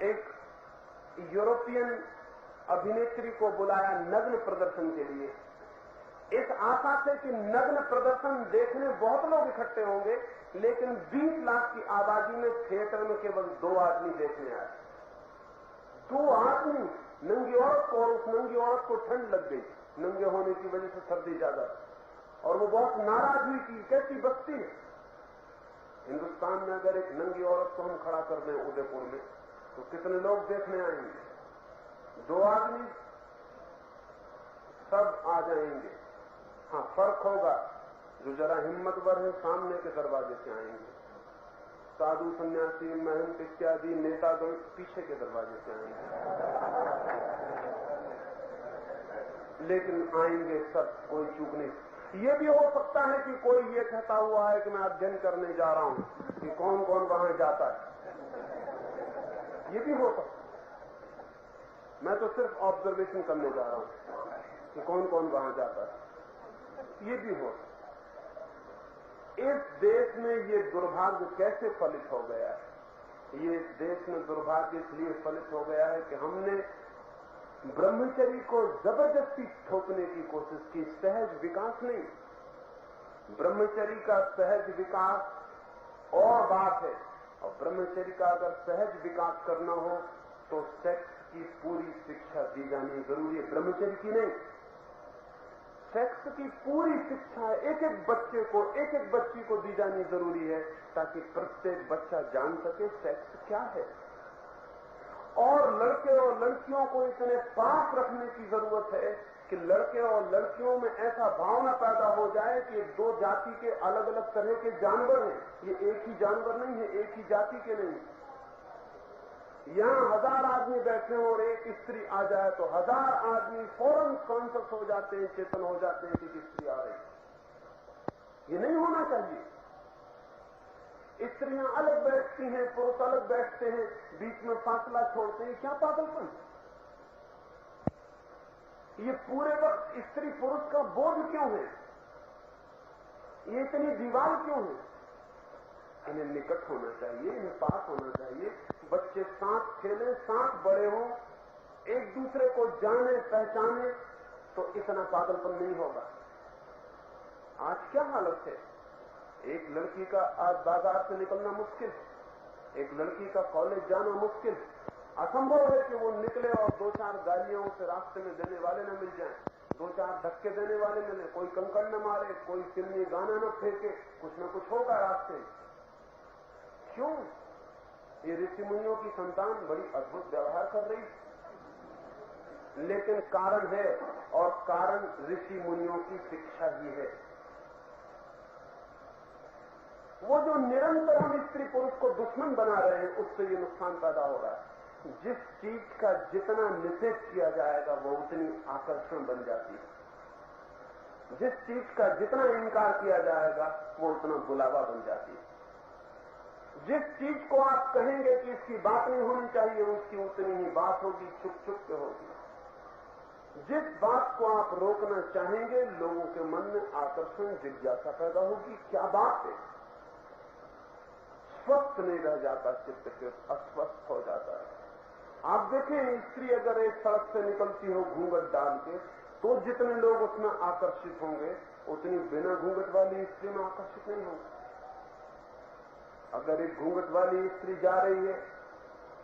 एक यूरोपियन अभिनेत्री को बुलाया नग्न प्रदर्शन के लिए, इस आशा से कि नग्न प्रदर्शन देखने बहुत लोग इकट्ठे होंगे, लेकिन 20 लाख की आबादी में थिएटर में केवल 2 आदमी देखने आए। 2 आदमी, नंगी औरत को, और उस नंगी औरत को ठंड लग गई, नंगे होने की वजह से सर्दी ज्यादा, और वो बहुत नाराज हुई कि कैसी बस्ती है। हिंदुस्तान में अगर एक नंगी औरत को हम खड़ा कर दें उदयपुर में, तो कितने लोग देखने आएंगे? 2 आदमी, सब आ जाएंगे। हाँ, फर्क होगा, जो जरा हिम्मतवर है सामने के दरवाजे से आएंगे, साधु सन्यासी महंत इत्यादि नेतागण पीछे के दरवाजे से आएंगे, लेकिन आएंगे सब, कोई चूक नहीं। ये भी हो सकता है कि कोई ये कहता हुआ है कि मैं अध्ययन करने जा रहा हूं कि कौन कौन वहां जाता है, ये भी हो सकता है। मैं तो सिर्फ ऑब्जर्वेशन करने जा रहा हूं कि कौन कौन वहां जाता है, ये भी हो सकता है। इस देश में ये दुर्भाग्य कैसे फलित हो गया है? ये देश में दुर्भाग्य इसलिए फलित हो गया है कि हमने ब्रह्मचर्य को जबरदस्ती थोपने की कोशिश की, सहज विकास नहीं। ब्रह्मचर्य का सहज विकास और बात है, और ब्रह्मचर्य का अगर सहज विकास करना हो तो सेक्स की पूरी शिक्षा दी जानी जरूरी है, ब्रह्मचर्य की नहीं। सेक्स की पूरी शिक्षा एक एक बच्चे को, एक एक बच्ची को दी जानी जरूरी है, ताकि प्रत्येक बच्चा जान सके सेक्स क्या है। और लड़के और लड़कियों को इतने पास रखने की जरूरत है कि लड़के और लड़कियों में ऐसा भावना पैदा हो जाए कि 2 जाति के अलग अलग तरह के जानवर हैं, ये एक ही जानवर नहीं है, एक ही जाति के नहीं। यहां 1000 आदमी बैठे हो और एक स्त्री आ जाए तो 1000 आदमी फौरन कॉन्शियस हो जाते हैं, चेतन हो जाते हैं कि स्त्री आ रही। ये नहीं होना चाहिए। स्त्रियां अलग बैठती हैं, पुरुष अलग बैठते हैं, बीच में फासला छोड़ते हैं, क्या पागलपन। ये पूरे वक्त स्त्री पुरुष का बोध क्यों है? ये इतनी दीवार क्यों है? इन्हें निकट होना चाहिए, इन्हें पास होना चाहिए। बच्चे साथ खेलें, साथ बड़े हों, एक दूसरे को जाने पहचाने, तो इतना पागलपन नहीं होगा। आज क्या हालत है? एक लड़की का आज बाजार से निकलना मुश्किल, एक लड़की का कॉलेज जाना मुश्किल। असंभव है कि वो निकले और 2-4 गालियां उसे रास्ते में देने वाले न मिल जाएं, 2-4 धक्के देने वाले मिले, कोई कंकड़ न मारे, कोई चिमनी गाना न फेंके, कुछ न कुछ होगा रास्ते में। क्यों? ये ऋषि मुनियों की संतान बड़ी अद्भुत व्यवहार कर रही, लेकिन कारण है, और कारण ऋषि मुनियों की शिक्षा ही है। वो जो निरंतर हम स्त्री पुरुष को दुश्मन बना रहे हैं, उससे ये नुकसान पैदा हो रहा है। जिस चीज का जितना निषेध किया जाएगा वो उतनी आकर्षण बन जाती है, जिस चीज का जितना इनकार किया जाएगा वो उतना बुलावा बन जाती है। जिस चीज को आप कहेंगे कि इसकी बात नहीं होनी चाहिए, उसकी उतनी ही बात होगी, छुप छुप के होगी। जिस बात को आप रोकना चाहेंगे, लोगों के मन में आकर्षण, जिज्ञासा पैदा होगी, क्या बात है। स्वस्थ नहीं रह जाता चित्त, के अस्वस्थ हो जाता है। आप देखें, स्त्री अगर एक सड़क से निकलती हो घूंघट डाल के, तो जितने लोग उसमें आकर्षित होंगे, उतनी बिना घूंघट वाली स्त्री में आकर्षित नहीं होंगे। अगर एक घूंघट वाली स्त्री जा रही है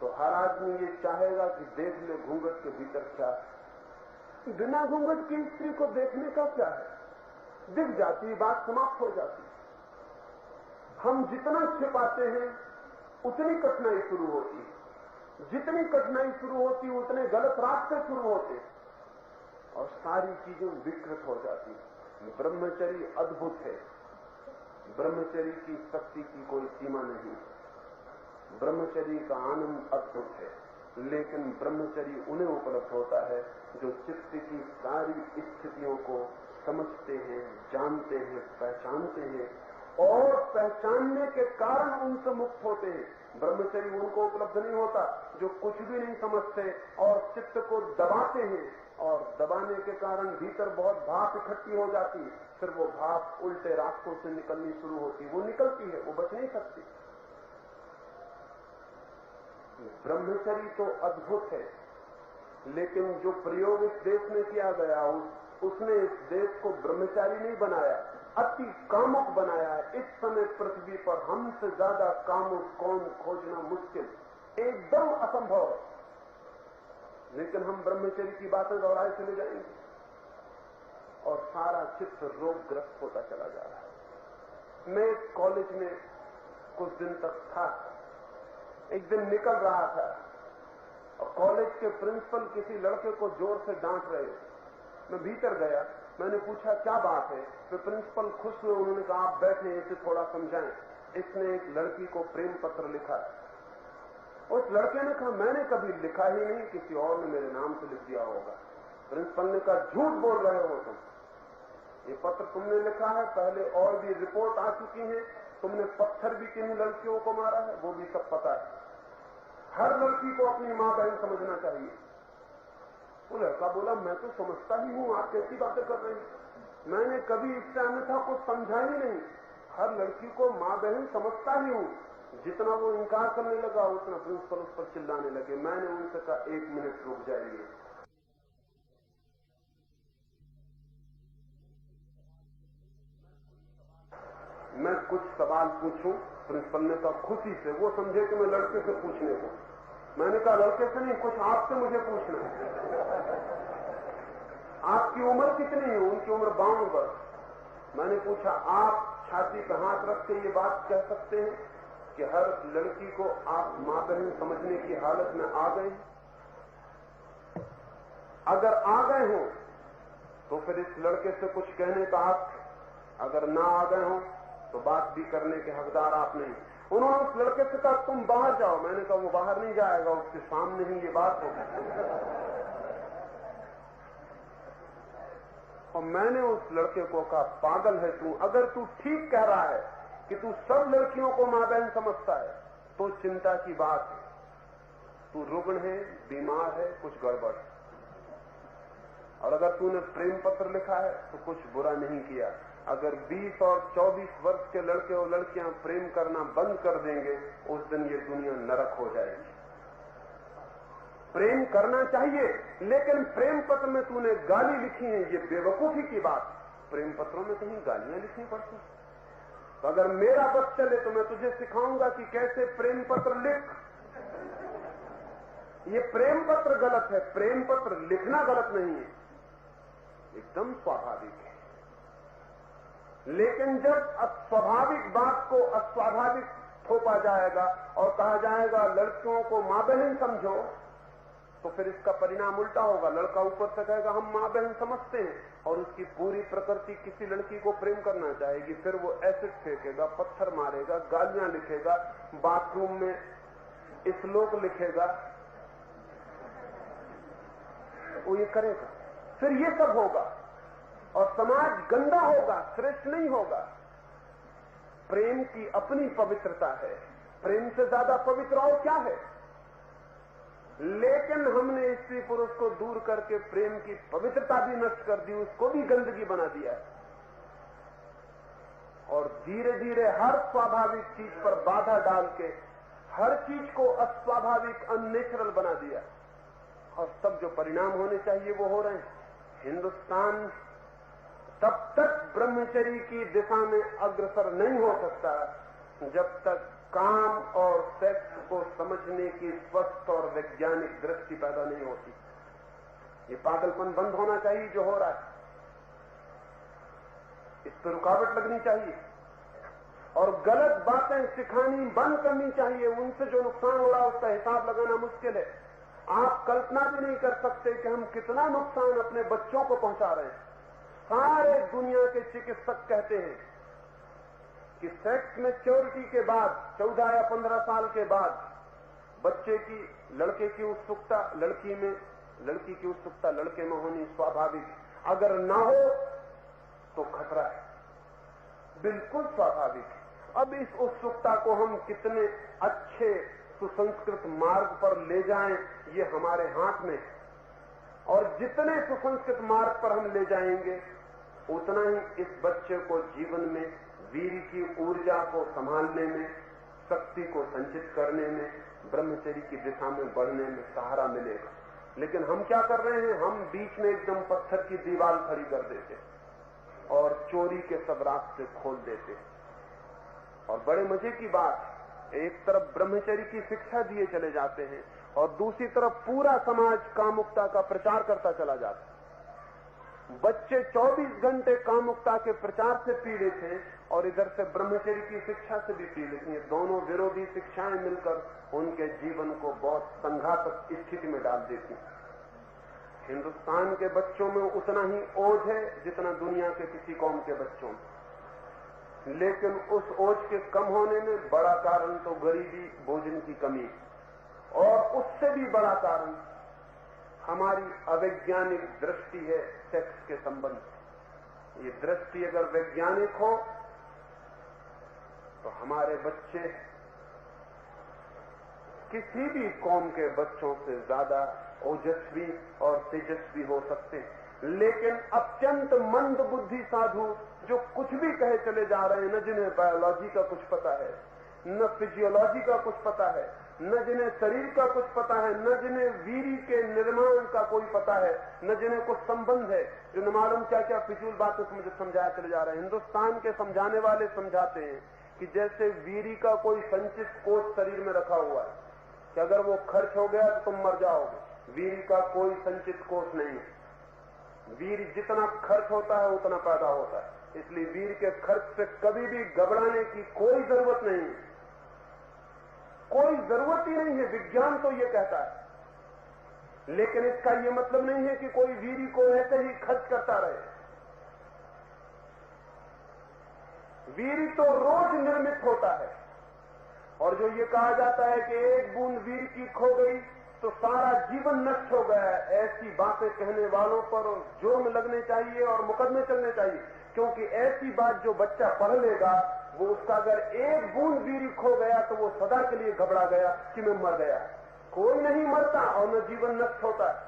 तो हर आदमी ये चाहेगा कि देख ले घूंघट के भीतर क्या है। बिना घूंघट की स्त्री को देखने का क्या है, दिख जाती, बात समाप्त हो जाती। हम जितना छिपाते हैं उतनी कठिनाई शुरू होती है, जितनी कठिनाई शुरू होती है उतने गलत रास्ते शुरू होते और सारी चीजें विकृत हो जाती है। ब्रह्मचर्य अद्भुत है, ब्रह्मचर्य की शक्ति की कोई सीमा नहीं, ब्रह्मचर्य का आनंद अद्भुत है, लेकिन ब्रह्मचर्य उन्हें उपलब्ध होता है जो चित्त की सारी स्थितियों को समझते हैं, जानते हैं, पहचानते हैं और पहचानने के कारण उनसे मुक्त होते हैं। ब्रह्मचर्य उनको उपलब्ध नहीं होता जो कुछ भी नहीं समझते और चित्त को दबाते हैं, और दबाने के कारण भीतर बहुत भाप इकट्ठी हो जाती है, फिर वो भाप उल्टे रास्तों से निकलनी शुरू होती है। वो निकलती है, वो बच नहीं सकती। ब्रह्मचर्य तो अद्भुत है, लेकिन जो प्रयोग इस देश में किया गया उसने इस देश को ब्रह्मचारी नहीं बनाया, अति कामुक बनाया है। इस समय पृथ्वी पर हमसे ज्यादा कामुक कौन खोजना मुश्किल, एकदम असंभव है। लेकिन हम ब्रह्मचर्य की बातें दोहराए चले जाएंगे और सारा चित्त रोगग्रस्त होता चला जा रहा है। मैं कॉलेज में कुछ दिन तक था, एक दिन निकल रहा था और कॉलेज के प्रिंसिपल किसी लड़के को जोर से डांट रहे थे। मैं भीतर गया, मैंने पूछा क्या बात है, तो प्रिंसिपल खुश हुए, उन्होंने कहा आप बैठे, इसे थोड़ा समझाएं। इसने एक लड़की को प्रेम पत्र लिखा है। उस लड़के ने कहा मैंने कभी लिखा ही नहीं, किसी और ने मेरे नाम से लिख दिया होगा। प्रिंसिपल ने कहा झूठ बोल रहे हो तुम, ये पत्र तुमने लिखा है, पहले और भी रिपोर्ट आ चुकी है, तुमने पत्थर भी किन लड़कियों को मारा है, वो भी सब पता है। हर लड़की को अपनी मां बहन समझना चाहिए। वो लड़का बोला मैं तो समझता ही हूं, आप कैसी बातें कर रहे हैं, मैंने कभी इससे अन्यथा कुछ समझा ही नहीं, हर लड़की को मां बहन समझता ही हूं। जितना वो इनकार करने लगा उतना प्रिंसिपल उस पर चिल्लाने लगे। मैंने उनसे कहा 1 मिनट रुक जाइए। मैं कुछ सवाल पूछूं? प्रिंसिपल ने कहा खुशी से, वो समझे कि मैं लड़के से पूछने को। मैंने कहा लड़के से नहीं, कुछ आपसे मुझे पूछना है। आपकी उम्र कितनी है? उनकी उम्र 52 वर्ष। मैंने पूछा आप छाती पर हाथ रख के ये बात कह सकते हैं कि हर लड़की को आप मां बहन समझने की हालत में आ गए? अगर आ गए हो तो फिर इस लड़के से कुछ कहने का हक, अगर ना आ गए हो तो बात भी करने के हकदार आप नहीं। उन्होंने उस लड़के से कहा तुम बाहर जाओ। मैंने कहा वो बाहर नहीं जाएगा, उसके सामने ही ये बात होगी। और मैंने उस लड़के को कहा पागल है तू, अगर तू ठीक कह रहा है कि तू सब लड़कियों को मां बहन समझता है तो चिंता की बात है, तू रुग्ण है, बीमार है, कुछ गड़बड़ है। और अगर तूने प्रेम पत्र लिखा है तो कुछ बुरा नहीं किया। अगर 20 और 24 वर्ष के लड़के और लड़कियां प्रेम करना बंद कर देंगे उस दिन ये दुनिया नरक हो जाएगी। प्रेम करना चाहिए, लेकिन प्रेम पत्र में तूने गाली लिखी है, ये बेवकूफी की बात। प्रेम पत्रों में कहीं गालियां लिखनी पड़ती? तो अगर मेरा बस चले तो मैं तुझे सिखाऊंगा कि कैसे प्रेम पत्र लिख। ये प्रेम पत्र गलत है, प्रेम पत्र लिखना गलत नहीं है, एकदम स्वाभाविक है। लेकिन जब अस्वाभाविक बात को अस्वाभाविक थोपा जाएगा और कहा जाएगा लड़कियों को मां बहन समझो, तो फिर इसका परिणाम उल्टा होगा। लड़का ऊपर से कहेगा हम मां बहन समझते हैं, और उसकी पूरी प्रकृति किसी लड़की को प्रेम करना चाहेगी। फिर वो एसिड फेंकेगा, पत्थर मारेगा, गालियां लिखेगा, बाथरूम में श्लोक लिखेगा, वो ये करेगा। फिर ये सब होगा और समाज गंदा होगा, श्रेष्ठ नहीं होगा। प्रेम की अपनी पवित्रता है, प्रेम से ज्यादा पवित्र और क्या है? लेकिन हमने स्त्री पुरुष को दूर करके प्रेम की पवित्रता भी नष्ट कर दी, उसको भी गंदगी बना दिया और धीरे धीरे हर स्वाभाविक चीज पर बाधा डाल के हर चीज को अस्वाभाविक अननेचुरल बना दिया। और तब जो परिणाम होने चाहिए वो हो रहे हैं। हिंदुस्तान तब तक ब्रह्मचर्य की दिशा में अग्रसर नहीं हो सकता जब तक काम और सेक्स को समझने की स्वस्थ और वैज्ञानिक दृष्टि पैदा नहीं होती। ये पागलपन बंद होना चाहिए जो हो रहा है, इस पर रुकावट लगनी चाहिए और गलत बातें सिखानी बंद करनी चाहिए। उनसे जो नुकसान हो रहा है उसका हिसाब लगाना मुश्किल है। आप कल्पना भी नहीं कर सकते कि हम कितना नुकसान अपने बच्चों को पहुंचा रहे हैं। सारे दुनिया के चिकित्सक कहते हैं कि सेक्स मैच्योरिटी के बाद 14 या 15 साल के बाद बच्चे की लड़के की उत्सुकता लड़की में, लड़की की उत्सुकता लड़के में होनी स्वाभाविक, अगर ना हो तो खतरा है, बिल्कुल स्वाभाविक है। अब इस उत्सुकता को हम कितने अच्छे सुसंस्कृत मार्ग पर ले जाएं ये हमारे हाथ में है, और जितने सुसंस्कृत मार्ग पर हम ले जाएंगे उतना ही इस बच्चे को जीवन में वीर की ऊर्जा को संभालने में, शक्ति को संचित करने में, ब्रह्मचर्य की दिशा में बढ़ने में सहारा मिलेगा। लेकिन हम क्या कर रहे हैं, हम बीच में एकदम पत्थर की दीवार खड़ी कर देते और चोरी के सब रास्ते खोल देते। और बड़े मजे की बात, एक तरफ ब्रह्मचर्य की शिक्षा दिए चले जाते हैं और दूसरी तरफ पूरा समाज कामुकता का प्रचार करता चला जाता है। बच्चे 24 घंटे कामुकता के प्रचार से पीड़ित हैं और इधर से ब्रह्मचर्य की शिक्षा से भी पीड़ित हैं। दोनों विरोधी शिक्षाएं मिलकर उनके जीवन को बहुत संघातक स्थिति में डाल देती हैं। हिंदुस्तान के बच्चों में उतना ही ओझ है जितना दुनिया के किसी कौम के बच्चों में, लेकिन उस ओझ के कम होने में बड़ा कारण तो गरीबी, भोजन की कमी, और उससे भी बड़ा कारण हमारी अवैज्ञानिक दृष्टि है सेक्स के संबंध। ये दृष्टि अगर वैज्ञानिक हो तो हमारे बच्चे किसी भी कौम के बच्चों से ज्यादा ओजस्वी और तेजस्वी हो सकते हैं। लेकिन अत्यंत मंद बुद्धि साधु जो कुछ भी कहे चले जा रहे हैं, न जिन्हें बायोलॉजी का कुछ पता है, न फिजियोलॉजी का कुछ पता है, न जिन्हें शरीर का कुछ पता है, न जिन्हें वीरी के निर्माण का कोई पता है, न जिन्हें कुछ संबंध है, जो न मालूम क्या क्या फिजूल बातें मुझे समझाया चले जा रहे हैं। हिंदुस्तान के समझाने वाले समझाते हैं कि जैसे वीरी का कोई संचित कोष शरीर में रखा हुआ है कि अगर वो खर्च हो गया तो तुम मर जाओगे। वीरी का कोई संचित कोष नहीं है। वीर जितना खर्च होता है उतना पैदा होता है, इसलिए वीर के खर्च से कभी भी घबराने की कोई जरूरत नहीं है, कोई जरूरत ही नहीं है। विज्ञान तो ये कहता है, लेकिन इसका ये मतलब नहीं है कि कोई वीरी को ऐसे ही खर्च करता रहे। वीरी तो रोज निर्मित होता है, और जो ये कहा जाता है कि एक बूंद वीर की खो गई तो सारा जीवन नष्ट हो गया है, ऐसी बातें कहने वालों पर जुर्म लगने चाहिए और मुकदमे चलने चाहिए, क्योंकि ऐसी बात जो बच्चा पढ़ लेगा वो उसका अगर एक बूंद वीर खो गया तो वो सदा के लिए घबरा गया कि मैं मर गया। कोई नहीं मरता और न जीवन नष्ट होता है।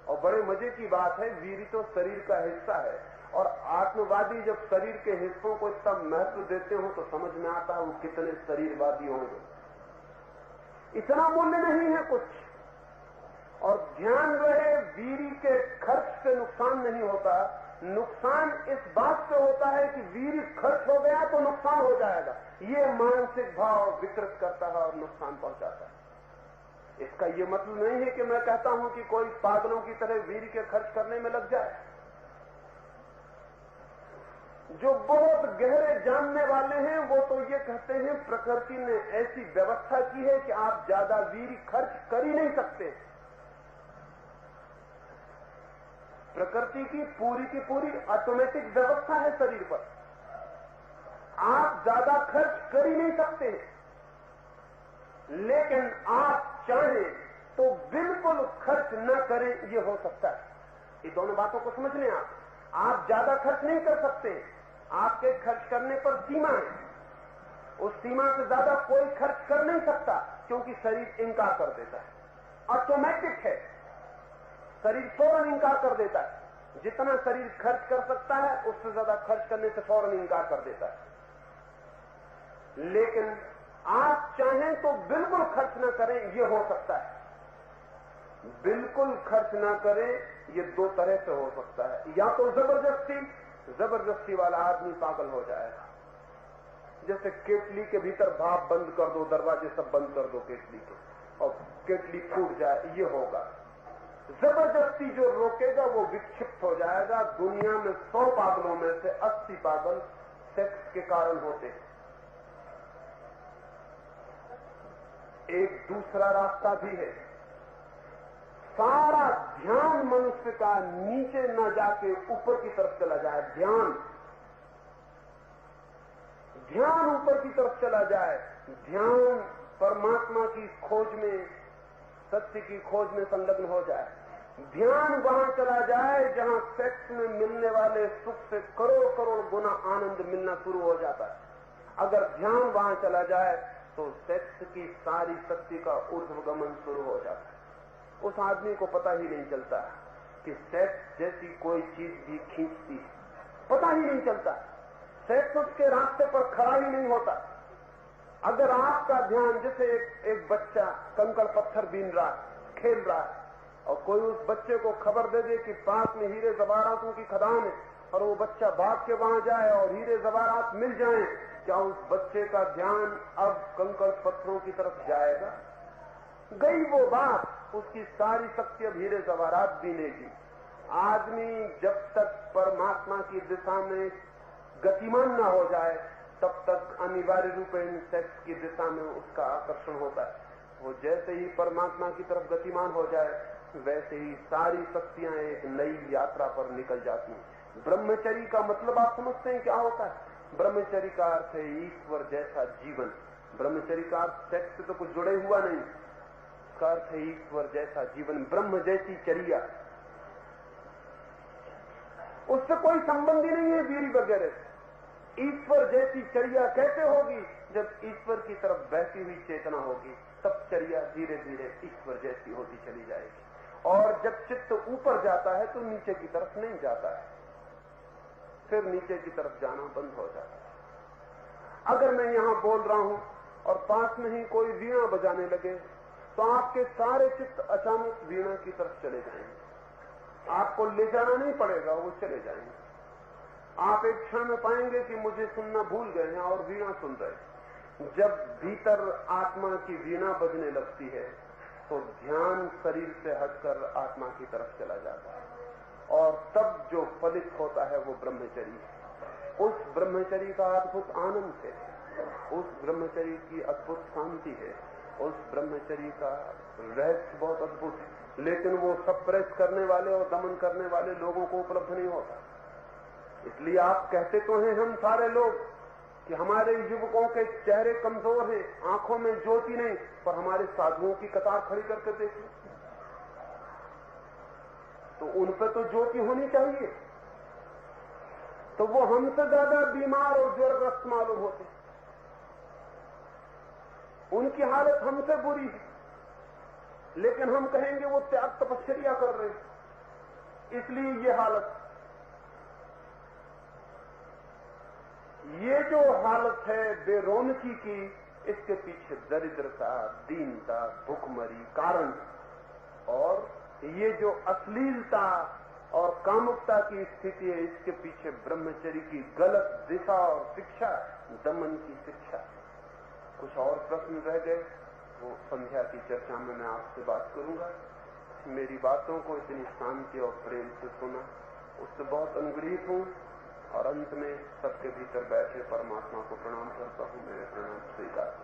और बड़े मजे की बात है, वीर तो शरीर का हिस्सा है, और आत्मवादी जब शरीर के हिस्सों को इतना महत्व देते हो तो समझ में आता है वो कितने शरीरवादी होंगे। इतना मूल्य नहीं है कुछ। और ध्यान रहे, वीरी के खर्च से नुकसान नहीं होता, नुकसान इस बात से होता है कि वीर खर्च हो गया तो नुकसान हो जाएगा। ये मानसिक भाव विकृत करता है और नुकसान पहुंचाता है। इसका ये मतलब नहीं है कि मैं कहता हूं कि कोई पागलों की तरह वीर के खर्च करने में लग जाए। जो बहुत गहरे जानने वाले हैं वो तो ये कहते हैं प्रकृति ने ऐसी व्यवस्था की है कि आप ज्यादा वीर खर्च कर ही नहीं सकते। प्रकृति की पूरी ऑटोमेटिक व्यवस्था है शरीर पर, आप ज्यादा खर्च कर ही नहीं सकते हैं। लेकिन आप चाहें तो बिल्कुल खर्च न करें, ये हो सकता है। ये दोनों बातों को समझ लें। आप ज्यादा खर्च नहीं कर सकते, आपके खर्च करने पर सीमा है। उस सीमा से ज्यादा कोई खर्च कर नहीं सकता, क्योंकि शरीर इंकार कर देता है। ऑटोमेटिक है, शरीर फौरन इंकार कर देता है। जितना शरीर खर्च कर सकता है उससे ज्यादा खर्च करने से फौरन इंकार कर देता है। लेकिन आप चाहें तो बिल्कुल खर्च न करें, ये हो सकता है। बिल्कुल खर्च न करें ये दो तरह से हो सकता है। या तो जबरदस्ती वाला आदमी पागल हो जाएगा, जैसे केतली के भीतर भाप बंद कर दो, दरवाजे सब बंद कर दो केतली के, और केतली फूट जाए, ये होगा। जबरदस्ती जो रोकेगा वो विक्षिप्त हो जाएगा। दुनिया में 100 पागलों में से 80 पागल सेक्स के कारण होते हैं। एक दूसरा रास्ता भी है, सारा ध्यान मनुष्य का नीचे न जाके ऊपर की तरफ चला जाए। ध्यान ऊपर की तरफ चला जाए। ध्यान परमात्मा की खोज में, सत्य की खोज में संलग्न हो जाए। ध्यान वहां चला जाए जहां सेक्स में मिलने वाले सुख से करोड़ गुना आनंद मिलना शुरू हो जाता है। अगर ध्यान वहां चला जाए तो सेक्स की सारी शक्ति का ऊर्ध्वगमन शुरू हो जाता है। उस आदमी को पता ही नहीं चलता कि सेक्स जैसी कोई चीज भी खींचती है, पता ही नहीं चलता। सेक्स उसके रास्ते पर खड़ा ही नहीं होता। अगर आपका ध्यान, जैसे एक बच्चा कंकड़ पत्थर बीन रहा है, खेल रहा है, और कोई उस बच्चे को खबर दे दे कि पास में हीरे जवाहरातों की खदान है, और वो बच्चा भाग के वहां जाए और हीरे जवाहरात मिल जाएं, क्या उस बच्चे का ध्यान अब कंकड़ पत्थरों की तरफ जाएगा? गई वो बात, उसकी सारी शक्ति अब हीरे जवाहरात बीनेगी। आदमी जब तक परमात्मा की दिशा में गतिमान न हो जाए तब तक अनिवार्य रूप से सेक्स की दिशा में उसका आकर्षण होता है। वो जैसे ही परमात्मा की तरफ गतिमान हो जाए वैसे ही सारी शक्तियां एक नई यात्रा पर निकल जाती हैं। ब्रह्मचर्य का मतलब आप समझते हैं क्या होता है? ब्रह्मचर्य का अर्थ है ईश्वर जैसा जीवन। ब्रह्मचर्य का अर्थ सेक्स से तो कुछ जुड़े हुआ नहीं, उसका अर्थ है ईश्वर जैसा जीवन, ब्रह्म जैसी चर्या। उससे कोई संबंध ही नहीं है वीरी वगैरह। ईश्वर जैसी चर्या कैसे होगी? जब ईश्वर की तरफ बहती हुई चेतना होगी तब चर्या धीरे धीरे ईश्वर जैसी होती चली जाएगी। और जब चित्त ऊपर जाता है तो नीचे की तरफ नहीं जाता है, फिर नीचे की तरफ जाना बंद हो जाता है। अगर मैं यहां बोल रहा हूं और पास में ही कोई वीणा बजाने लगे तो आपके सारे चित्त अचानक वीणा की तरफ चले जाएंगे। आपको ले जाना नहीं पड़ेगा, वो चले जाएंगे। आप एक क्षण में पाएंगे कि मुझे सुनना भूल गए हैं और वीणा सुन रहे। जब भीतर आत्मा की वीणा बजने लगती है तो ध्यान शरीर से हटकर आत्मा की तरफ चला जाता है, और तब जो फलित होता है वो ब्रह्मचर्य है। उस ब्रह्मचर्य का अद्भुत आनंद है, उस ब्रह्मचर्य की अद्भुत शांति है, उस ब्रह्मचर्य का रहस्य बहुत अद्भुत है। लेकिन वो सप्रेस करने वाले और दमन करने वाले लोगों को उपलब्ध नहीं होता। इसलिए आप कहते तो हैं हम सारे लोग कि हमारे युवकों के चेहरे कमजोर हैं, आंखों में ज्योति नहीं, पर हमारे साधुओं की कतार खड़ी करके देखिए तो उन पर तो ज्योति होनी चाहिए, तो वो हमसे ज्यादा बीमार और ज्वरग्रस्त मालूम होते। उनकी हालत हमसे बुरी है, लेकिन हम कहेंगे वो त्याग तपस्या कर रहे हैं, इसलिए ये हालत। ये जो हालत है बेरौनकी की, इसके पीछे दरिद्रता, दीनता, भूखमरी कारण, और ये जो अश्लीलता और कामुकता की स्थिति है, इसके पीछे ब्रह्मचर्य की गलत दिशा और शिक्षा, दमन की शिक्षा। कुछ और प्रश्न रह गए? वो संध्या की चर्चा में मैं आपसे बात करूंगा। मेरी बातों को इतनी शांति और प्रेम से सुना, उससे बहुत अनुग्रहित हूँ और अंत में सबके भीतर बैठे परमात्मा को प्रणाम करता हूँ। मेरे प्रणाम स्वीकार।